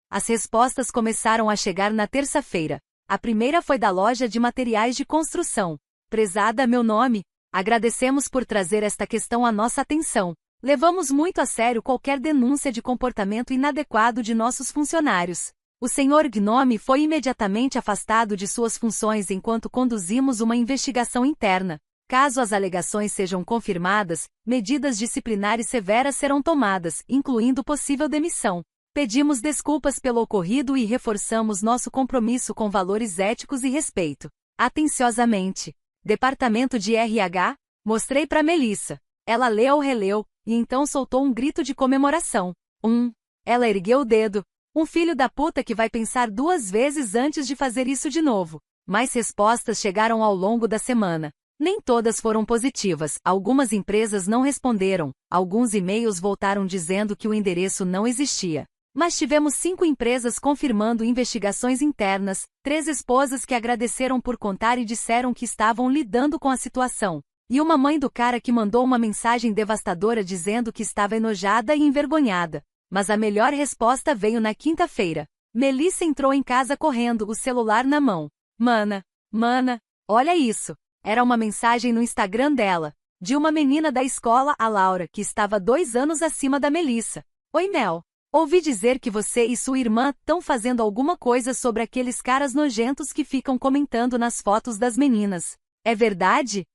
Speaker 1: As respostas começaram a chegar na terça-feira. A primeira foi da loja de materiais de construção. Prezada, meu nome. Agradecemos por trazer esta questão à nossa atenção. Levamos muito a sério qualquer denúncia de comportamento inadequado de nossos funcionários. O senhor Gnome foi imediatamente afastado de suas funções enquanto conduzimos uma investigação interna. Caso as alegações sejam confirmadas, medidas disciplinares severas serão tomadas, incluindo possível demissão. Pedimos desculpas pelo ocorrido e reforçamos nosso compromisso com valores éticos e respeito. Atenciosamente. Departamento de RH, Mostrei pra Melissa. Ela leu, releu, e então soltou um grito de comemoração. Ela ergueu o dedo. Um filho da puta que vai pensar 2 vezes antes de fazer isso de novo. Mais respostas chegaram ao longo da semana. Nem todas foram positivas, algumas empresas não responderam, alguns e-mails voltaram dizendo que o endereço não existia. Mas tivemos 5 empresas confirmando investigações internas, 3 esposas que agradeceram por contar e disseram que estavam lidando com a situação. E uma mãe do cara que mandou uma mensagem devastadora dizendo que estava enojada e envergonhada. Mas a melhor resposta veio na quinta-feira. Melissa entrou em casa correndo, o celular na mão. Mana, olha isso. Era uma mensagem no Instagram dela, de uma menina da escola, a Laura, que estava 2 anos acima da Melissa. Oi, Mel. Ouvi dizer que você e sua irmã estão fazendo alguma coisa sobre aqueles caras nojentos que ficam comentando nas fotos das meninas. É verdade?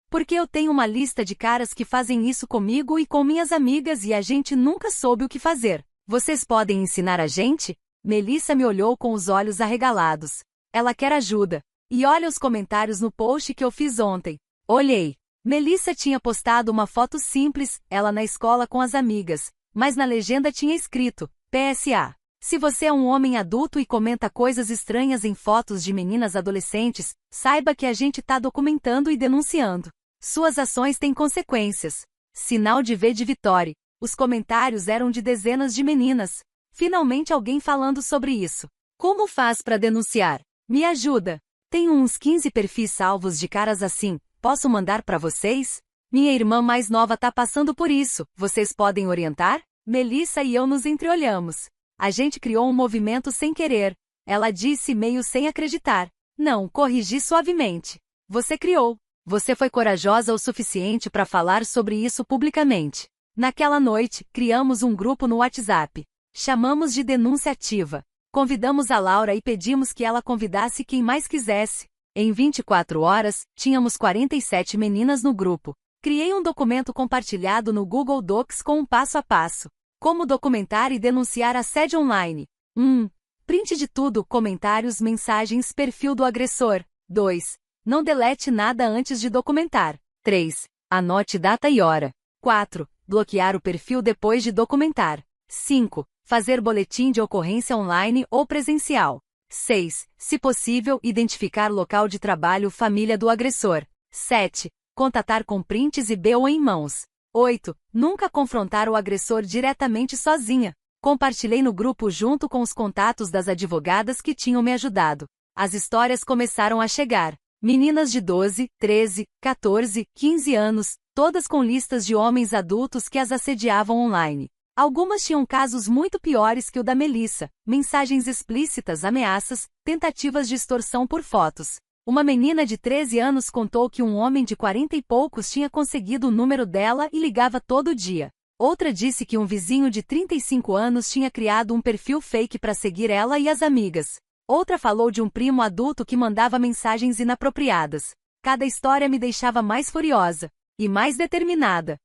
Speaker 1: Porque eu tenho uma lista de caras que fazem isso comigo e com minhas amigas e a gente nunca soube o que fazer. Vocês podem ensinar a gente? Melissa me olhou com os olhos arregalados. Ela quer ajuda. E olha os comentários no post que eu fiz ontem. Olhei. Melissa tinha postado uma foto simples, ela na escola com as amigas, mas na legenda tinha escrito, PSA. Se você é um homem adulto e comenta coisas estranhas em fotos de meninas adolescentes, saiba que a gente tá documentando e denunciando. Suas ações têm consequências. Sinal de V de Vitória. Os comentários eram de dezenas de meninas. Finalmente alguém falando sobre isso. Como faz para denunciar? Me ajuda. Tenho uns 15 perfis salvos de caras assim, posso mandar para vocês? Minha irmã mais nova tá passando por isso, vocês podem orientar? Melissa e eu nos entreolhamos. A gente criou um movimento sem querer. Ela disse meio sem acreditar. Não, corrigi suavemente. Você criou. Você foi corajosa o suficiente para falar sobre isso publicamente. Naquela noite, criamos um grupo no WhatsApp. Chamamos de Denúncia Ativa. Convidamos a Laura e pedimos que ela convidasse quem mais quisesse. Em 24 horas, tínhamos 47 meninas no grupo. Criei um documento compartilhado no Google Docs com um passo a passo. Como documentar e denunciar assédio online. 1. Print de tudo, comentários, mensagens, perfil do agressor. 2. Não delete nada antes de documentar. 3. Anote data e hora. 4. Bloquear o perfil depois de documentar. 5. Fazer boletim de ocorrência online ou presencial. 6. Se possível, identificar local de trabalho, família do agressor. 7. Contatar com prints e BO em mãos. 8. Nunca confrontar o agressor diretamente sozinha. Compartilhei no grupo junto com os contatos das advogadas que tinham me ajudado. As histórias começaram a chegar. Meninas de 12, 13, 14, 15 anos, todas com listas de homens adultos que as assediavam online. Algumas tinham casos muito piores que o da Melissa, mensagens explícitas, ameaças, tentativas de extorsão por fotos. Uma menina de 13 anos contou que um homem de 40 e poucos tinha conseguido o número dela e ligava todo dia. Outra disse que um vizinho de 35 anos tinha criado um perfil fake para seguir ela e as amigas. Outra falou de um primo adulto que mandava mensagens inapropriadas. Cada história me deixava mais furiosa e mais determinada.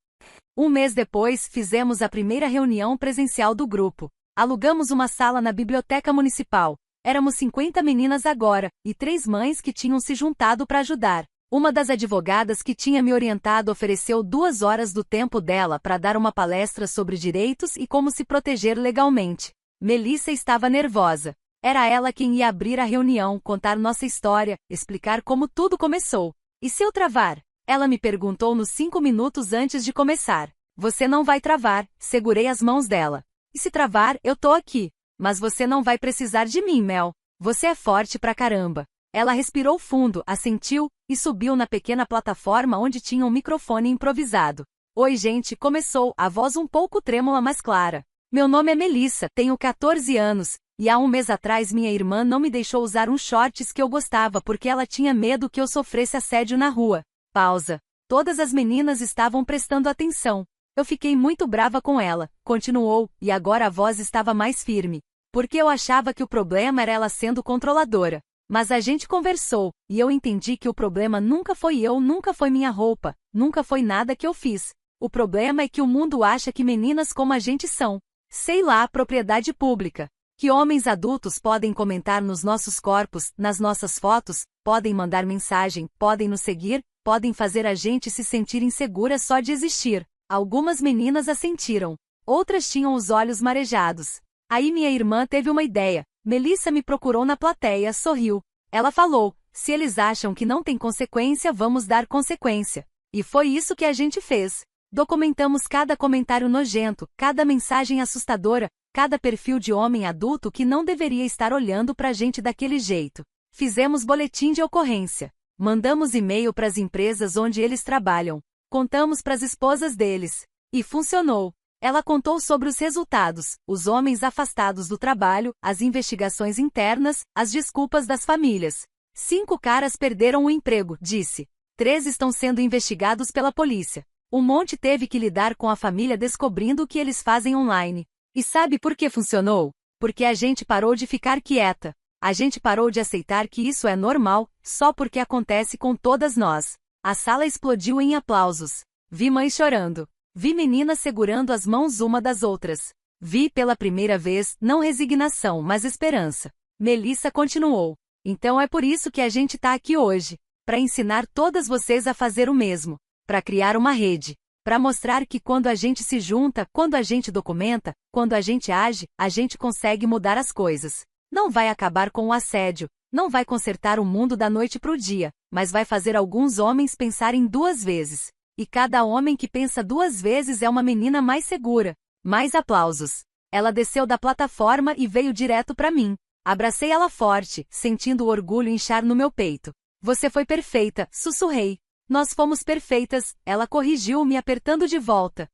Speaker 1: Um mês depois, fizemos a primeira reunião presencial do grupo. Alugamos uma sala na biblioteca municipal. Éramos 50 meninas agora, e 3 mães que tinham se juntado para ajudar. Uma das advogadas que tinha me orientado ofereceu 2 horas do tempo dela para dar uma palestra sobre direitos e como se proteger legalmente. Melissa estava nervosa. Era ela quem ia abrir a reunião, contar nossa história, explicar como tudo começou. E se eu travar? Ela me perguntou nos 5 minutos antes de começar. Você não vai travar, segurei as mãos dela. E se travar, eu tô aqui. Mas você não vai precisar de mim, Mel. Você é forte pra caramba. Ela respirou fundo, assentiu, e subiu na pequena plataforma onde tinha um microfone improvisado. Oi gente, começou, a voz um pouco trêmula mas clara. Meu nome é Melissa, tenho 14 anos, e há um mês atrás minha irmã não me deixou usar uns shorts que eu gostava porque ela tinha medo que eu sofresse assédio na rua. Pausa. Todas as meninas estavam prestando atenção. Eu fiquei muito brava com ela, continuou, e agora a voz estava mais firme. Porque eu achava que o problema era ela sendo controladora. Mas a gente conversou, e eu entendi que o problema nunca foi eu, nunca foi minha roupa, nunca foi nada que eu fiz. O problema é que o mundo acha que meninas como a gente são, sei lá, propriedade pública. Que homens adultos podem comentar nos nossos corpos, nas nossas fotos, podem mandar mensagem, podem nos seguir, podem fazer a gente se sentir insegura só de existir. Algumas meninas assentiram. Outras tinham os olhos marejados. Aí minha irmã teve uma ideia. Melissa me procurou na plateia, sorriu. Ela falou, se eles acham que não tem consequência, vamos dar consequência. E foi isso que a gente fez. Documentamos cada comentário nojento, cada mensagem assustadora, cada perfil de homem adulto que não deveria estar olhando pra gente daquele jeito. Fizemos boletim de ocorrência. Mandamos e-mail pras empresas onde eles trabalham. Contamos pras esposas deles. E funcionou. Ela contou sobre os resultados, os homens afastados do trabalho, as investigações internas, as desculpas das famílias. 5 caras perderam o emprego, disse. 3 estão sendo investigados pela polícia. Um monte teve que lidar com a família descobrindo o que eles fazem online. E sabe por que funcionou? Porque a gente parou de ficar quieta. A gente parou de aceitar que isso é normal, só porque acontece com todas nós. A sala explodiu em aplausos. Vi mães chorando. Vi meninas segurando as mãos uma das outras. Vi pela primeira vez, não resignação, mas esperança. Melissa continuou. Então é por isso que a gente tá aqui hoje. Para ensinar todas vocês a fazer o mesmo. Para criar uma rede. Para mostrar que quando a gente se junta, quando a gente documenta, quando a gente age, a gente consegue mudar as coisas. Não vai acabar com o assédio. Não vai consertar o mundo da noite pro dia, mas vai fazer alguns homens pensarem 2 vezes. E cada homem que pensa 2 vezes é uma menina mais segura. Mais aplausos. Ela desceu da plataforma e veio direto para mim. Abracei ela forte, sentindo o orgulho inchar no meu peito. Você foi perfeita, sussurrei. Nós fomos perfeitas, ela corrigiu me apertando de volta.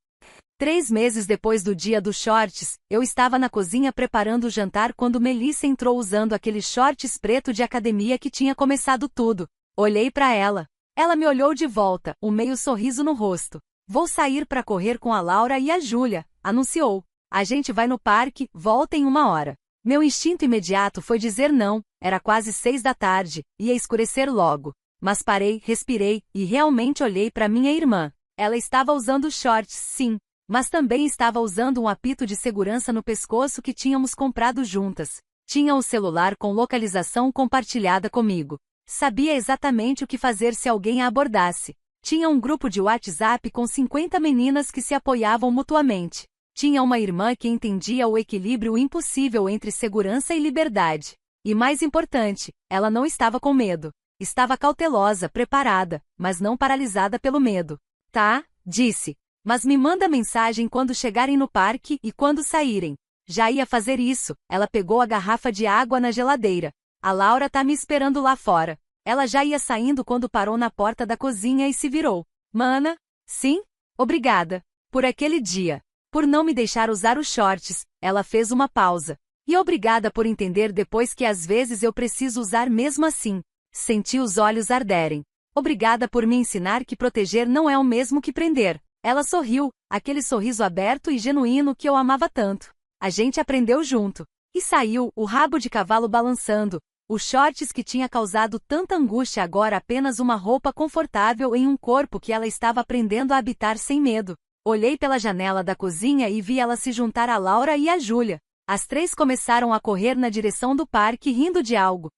Speaker 1: 3 meses depois do dia dos shorts, eu estava na cozinha preparando o jantar quando Melissa entrou usando aqueles shorts preto de academia que tinha começado tudo. Olhei para ela. Ela me olhou de volta, um meio sorriso no rosto. Vou sair para correr com a Laura e a Júlia, anunciou. A gente vai no parque, volta em 1 hora. Meu instinto imediato foi dizer não, era quase 6 da tarde, ia escurecer logo. Mas parei, respirei, e realmente olhei para minha irmã. Ela estava usando shorts, sim, mas também estava usando um apito de segurança no pescoço que tínhamos comprado juntas. Tinha o celular com localização compartilhada comigo. Sabia exatamente o que fazer se alguém a abordasse. Tinha um grupo de WhatsApp com 50 meninas que se apoiavam mutuamente. Tinha uma irmã que entendia o equilíbrio impossível entre segurança e liberdade. E mais importante, ela não estava com medo. Estava cautelosa, preparada, mas não paralisada pelo medo. Tá, disse. Mas me manda mensagem quando chegarem no parque e quando saírem. Já ia fazer isso, ela pegou a garrafa de água na geladeira. A Laura tá me esperando lá fora. Ela já ia saindo quando parou na porta da cozinha e se virou. Mana? Sim? Obrigada. Por aquele dia. Por não me deixar usar os shorts. Ela fez uma pausa. E obrigada por entender depois que às vezes eu preciso usar mesmo assim. Senti os olhos arderem. Obrigada por me ensinar que proteger não é o mesmo que prender. Ela sorriu, aquele sorriso aberto e genuíno que eu amava tanto. A gente aprendeu junto. E saiu, o rabo de cavalo balançando. Os shorts que tinha causado tanta angústia agora apenas uma roupa confortável em um corpo que ela estava aprendendo a habitar sem medo. Olhei pela janela da cozinha e vi ela se juntar a Laura e a Júlia. As 3 começaram a correr na direção do parque rindo de algo.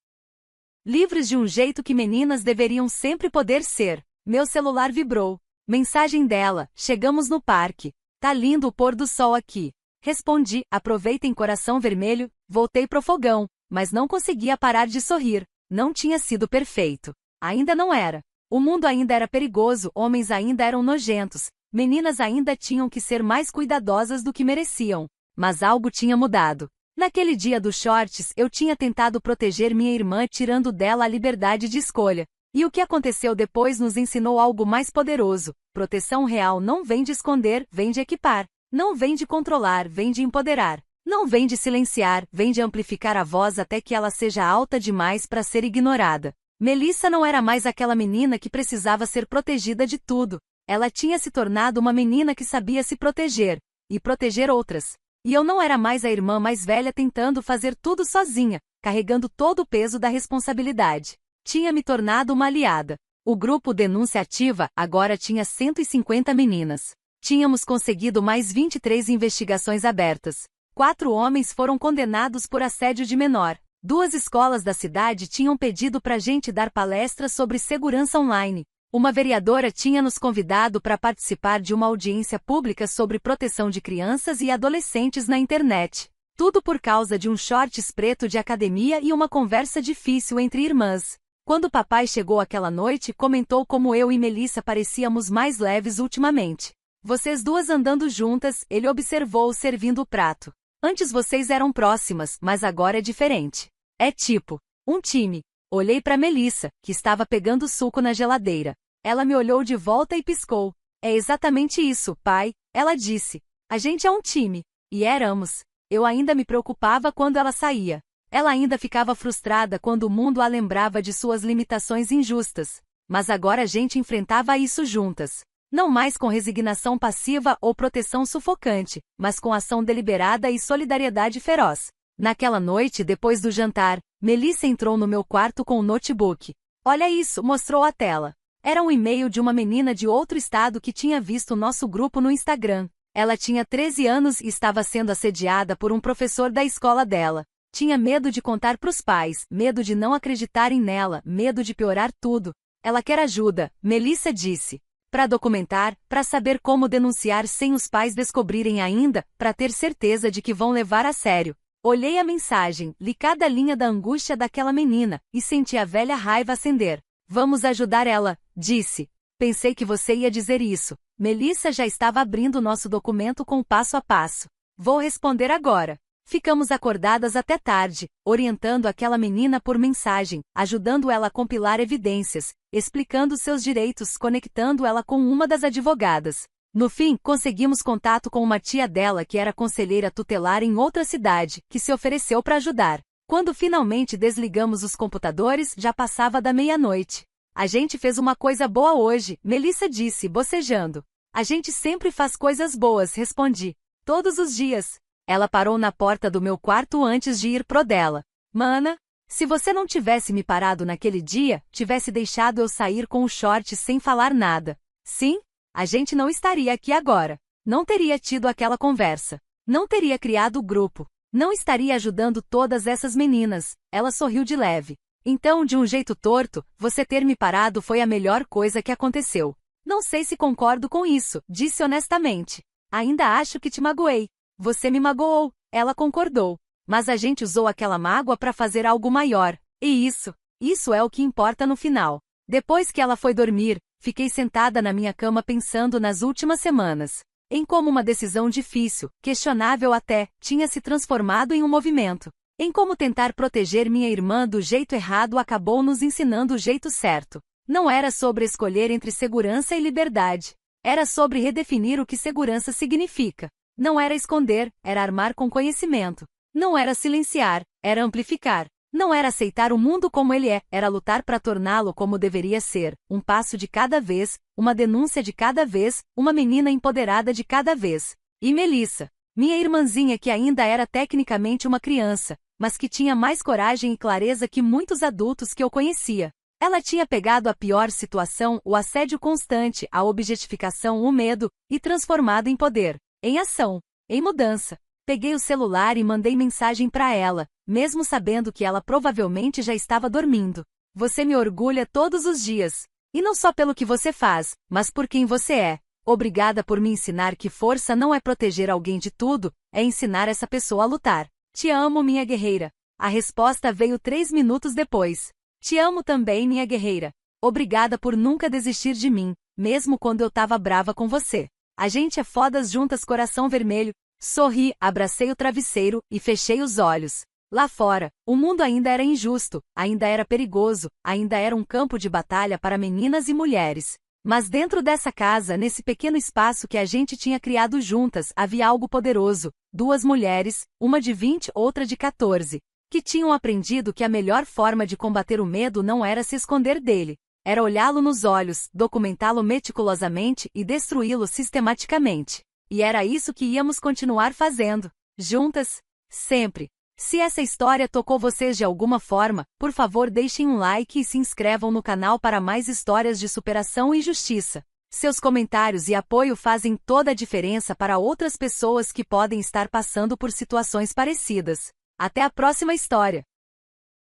Speaker 1: Livres de um jeito que meninas deveriam sempre poder ser. Meu celular vibrou. Mensagem dela, chegamos no parque. Tá lindo o pôr do sol aqui. Respondi, aproveitem coração vermelho, voltei pro fogão, mas não conseguia parar de sorrir. Não tinha sido perfeito. Ainda não era. O mundo ainda era perigoso, homens ainda eram nojentos, meninas ainda tinham que ser mais cuidadosas do que mereciam. Mas algo tinha mudado. Naquele dia dos shorts, eu tinha tentado proteger minha irmã tirando dela a liberdade de escolha. E o que aconteceu depois nos ensinou algo mais poderoso. Proteção real não vem de esconder, vem de equipar. Não vem de controlar, vem de empoderar. Não vem de silenciar, vem de amplificar a voz até que ela seja alta demais para ser ignorada. Melissa não era mais aquela menina que precisava ser protegida de tudo. Ela tinha se tornado uma menina que sabia se proteger. E proteger outras. E eu não era mais a irmã mais velha tentando fazer tudo sozinha, carregando todo o peso da responsabilidade. Tinha me tornado uma aliada. O grupo Denúncia Ativa agora tinha 150 meninas. Tínhamos conseguido mais 23 investigações abertas. 4 homens foram condenados por assédio de menor. 2 escolas da cidade tinham pedido pra gente dar palestras sobre segurança online. Uma vereadora tinha nos convidado para participar de uma audiência pública sobre proteção de crianças e adolescentes na internet. Tudo por causa de um shorts preto de academia e uma conversa difícil entre irmãs. Quando papai chegou aquela noite, comentou como eu e Melissa parecíamos mais leves ultimamente. Vocês duas andando juntas, ele observou servindo o prato. Antes vocês eram próximas, mas agora é diferente. É tipo, um time. Olhei para Melissa, que estava pegando suco na geladeira. Ela me olhou de volta e piscou. É exatamente isso, pai, ela disse. A gente é um time. E éramos. Eu ainda me preocupava quando ela saía. Ela ainda ficava frustrada quando o mundo a lembrava de suas limitações injustas. Mas agora a gente enfrentava isso juntas. Não mais com resignação passiva ou proteção sufocante, mas com ação deliberada e solidariedade feroz. Naquela noite, depois do jantar, Melissa entrou no meu quarto com o notebook. Olha isso, mostrou a tela. Era um e-mail de uma menina de outro estado que tinha visto nosso grupo no Instagram. Ela tinha 13 anos e estava sendo assediada por um professor da escola dela. Tinha medo de contar pros pais, medo de não acreditarem nela, medo de piorar tudo. Ela quer ajuda, Melissa disse. Para documentar, para saber como denunciar sem os pais descobrirem ainda, para ter certeza de que vão levar a sério. Olhei a mensagem, li cada linha da angústia daquela menina, e senti a velha raiva acender. Vamos ajudar ela, disse. Pensei que você ia dizer isso. Melissa já estava abrindo nosso documento com o passo a passo. Vou responder agora. Ficamos acordadas até tarde, orientando aquela menina por mensagem, ajudando ela a compilar evidências, explicando seus direitos, conectando ela com uma das advogadas. No fim, conseguimos contato com uma tia dela que era conselheira tutelar em outra cidade, que se ofereceu para ajudar. Quando finalmente desligamos os computadores, já passava da meia-noite. A gente fez uma coisa boa hoje, Melissa disse, bocejando. A gente sempre faz coisas boas, respondi. Todos os dias. Ela parou na porta do meu quarto antes de ir pro dela. Mana, se você não tivesse me parado naquele dia, tivesse deixado eu sair com o short sem falar nada. Sim? A gente não estaria aqui agora. Não teria tido aquela conversa. Não teria criado o grupo. Não estaria ajudando todas essas meninas. Ela sorriu de leve. Então, de um jeito torto, você ter me parado foi a melhor coisa que aconteceu. Não sei se concordo com isso, disse honestamente. Ainda acho que te magoei. Você me magoou, ela concordou. Mas a gente usou aquela mágoa para fazer algo maior. E isso é o que importa no final. Depois que ela foi dormir, fiquei sentada na minha cama pensando nas últimas semanas. Em como uma decisão difícil, questionável até, tinha se transformado em um movimento. Em como tentar proteger minha irmã do jeito errado acabou nos ensinando o jeito certo. Não era sobre escolher entre segurança e liberdade. Era sobre redefinir o que segurança significa. Não era esconder, era armar com conhecimento. Não era silenciar, era amplificar. Não era aceitar o mundo como ele é, era lutar para torná-lo como deveria ser, um passo de cada vez, uma denúncia de cada vez, uma menina empoderada de cada vez. E Melissa, minha irmãzinha que ainda era tecnicamente uma criança, mas que tinha mais coragem e clareza que muitos adultos que eu conhecia. Ela tinha pegado a pior situação, o assédio constante, a objetificação, o medo, e transformado em poder, em ação, em mudança. Peguei o celular e mandei mensagem para ela, mesmo sabendo que ela provavelmente já estava dormindo. Você me orgulha todos os dias. E não só pelo que você faz, mas por quem você é. Obrigada por me ensinar que força não é proteger alguém de tudo, é ensinar essa pessoa a lutar. Te amo, minha guerreira. A resposta veio 3 minutos depois. Te amo também, minha guerreira. Obrigada por nunca desistir de mim, mesmo quando eu tava brava com você. A gente é fodas juntas, coração vermelho. Sorri, abracei o travesseiro e fechei os olhos. Lá fora, o mundo ainda era injusto, ainda era perigoso, ainda era um campo de batalha para meninas e mulheres. Mas dentro dessa casa, nesse pequeno espaço que a gente tinha criado juntas, havia algo poderoso. 2 mulheres, uma de 20, outra de 14, que tinham aprendido que a melhor forma de combater o medo não era se esconder dele. Era olhá-lo nos olhos, documentá-lo meticulosamente e destruí-lo sistematicamente. E era isso que íamos continuar fazendo. Juntas. Sempre. Se essa história tocou vocês de alguma forma, por favor deixem um like e se inscrevam no canal para mais histórias de superação e justiça. Seus comentários e apoio fazem toda a diferença para outras pessoas que podem estar passando por situações parecidas. Até a próxima história!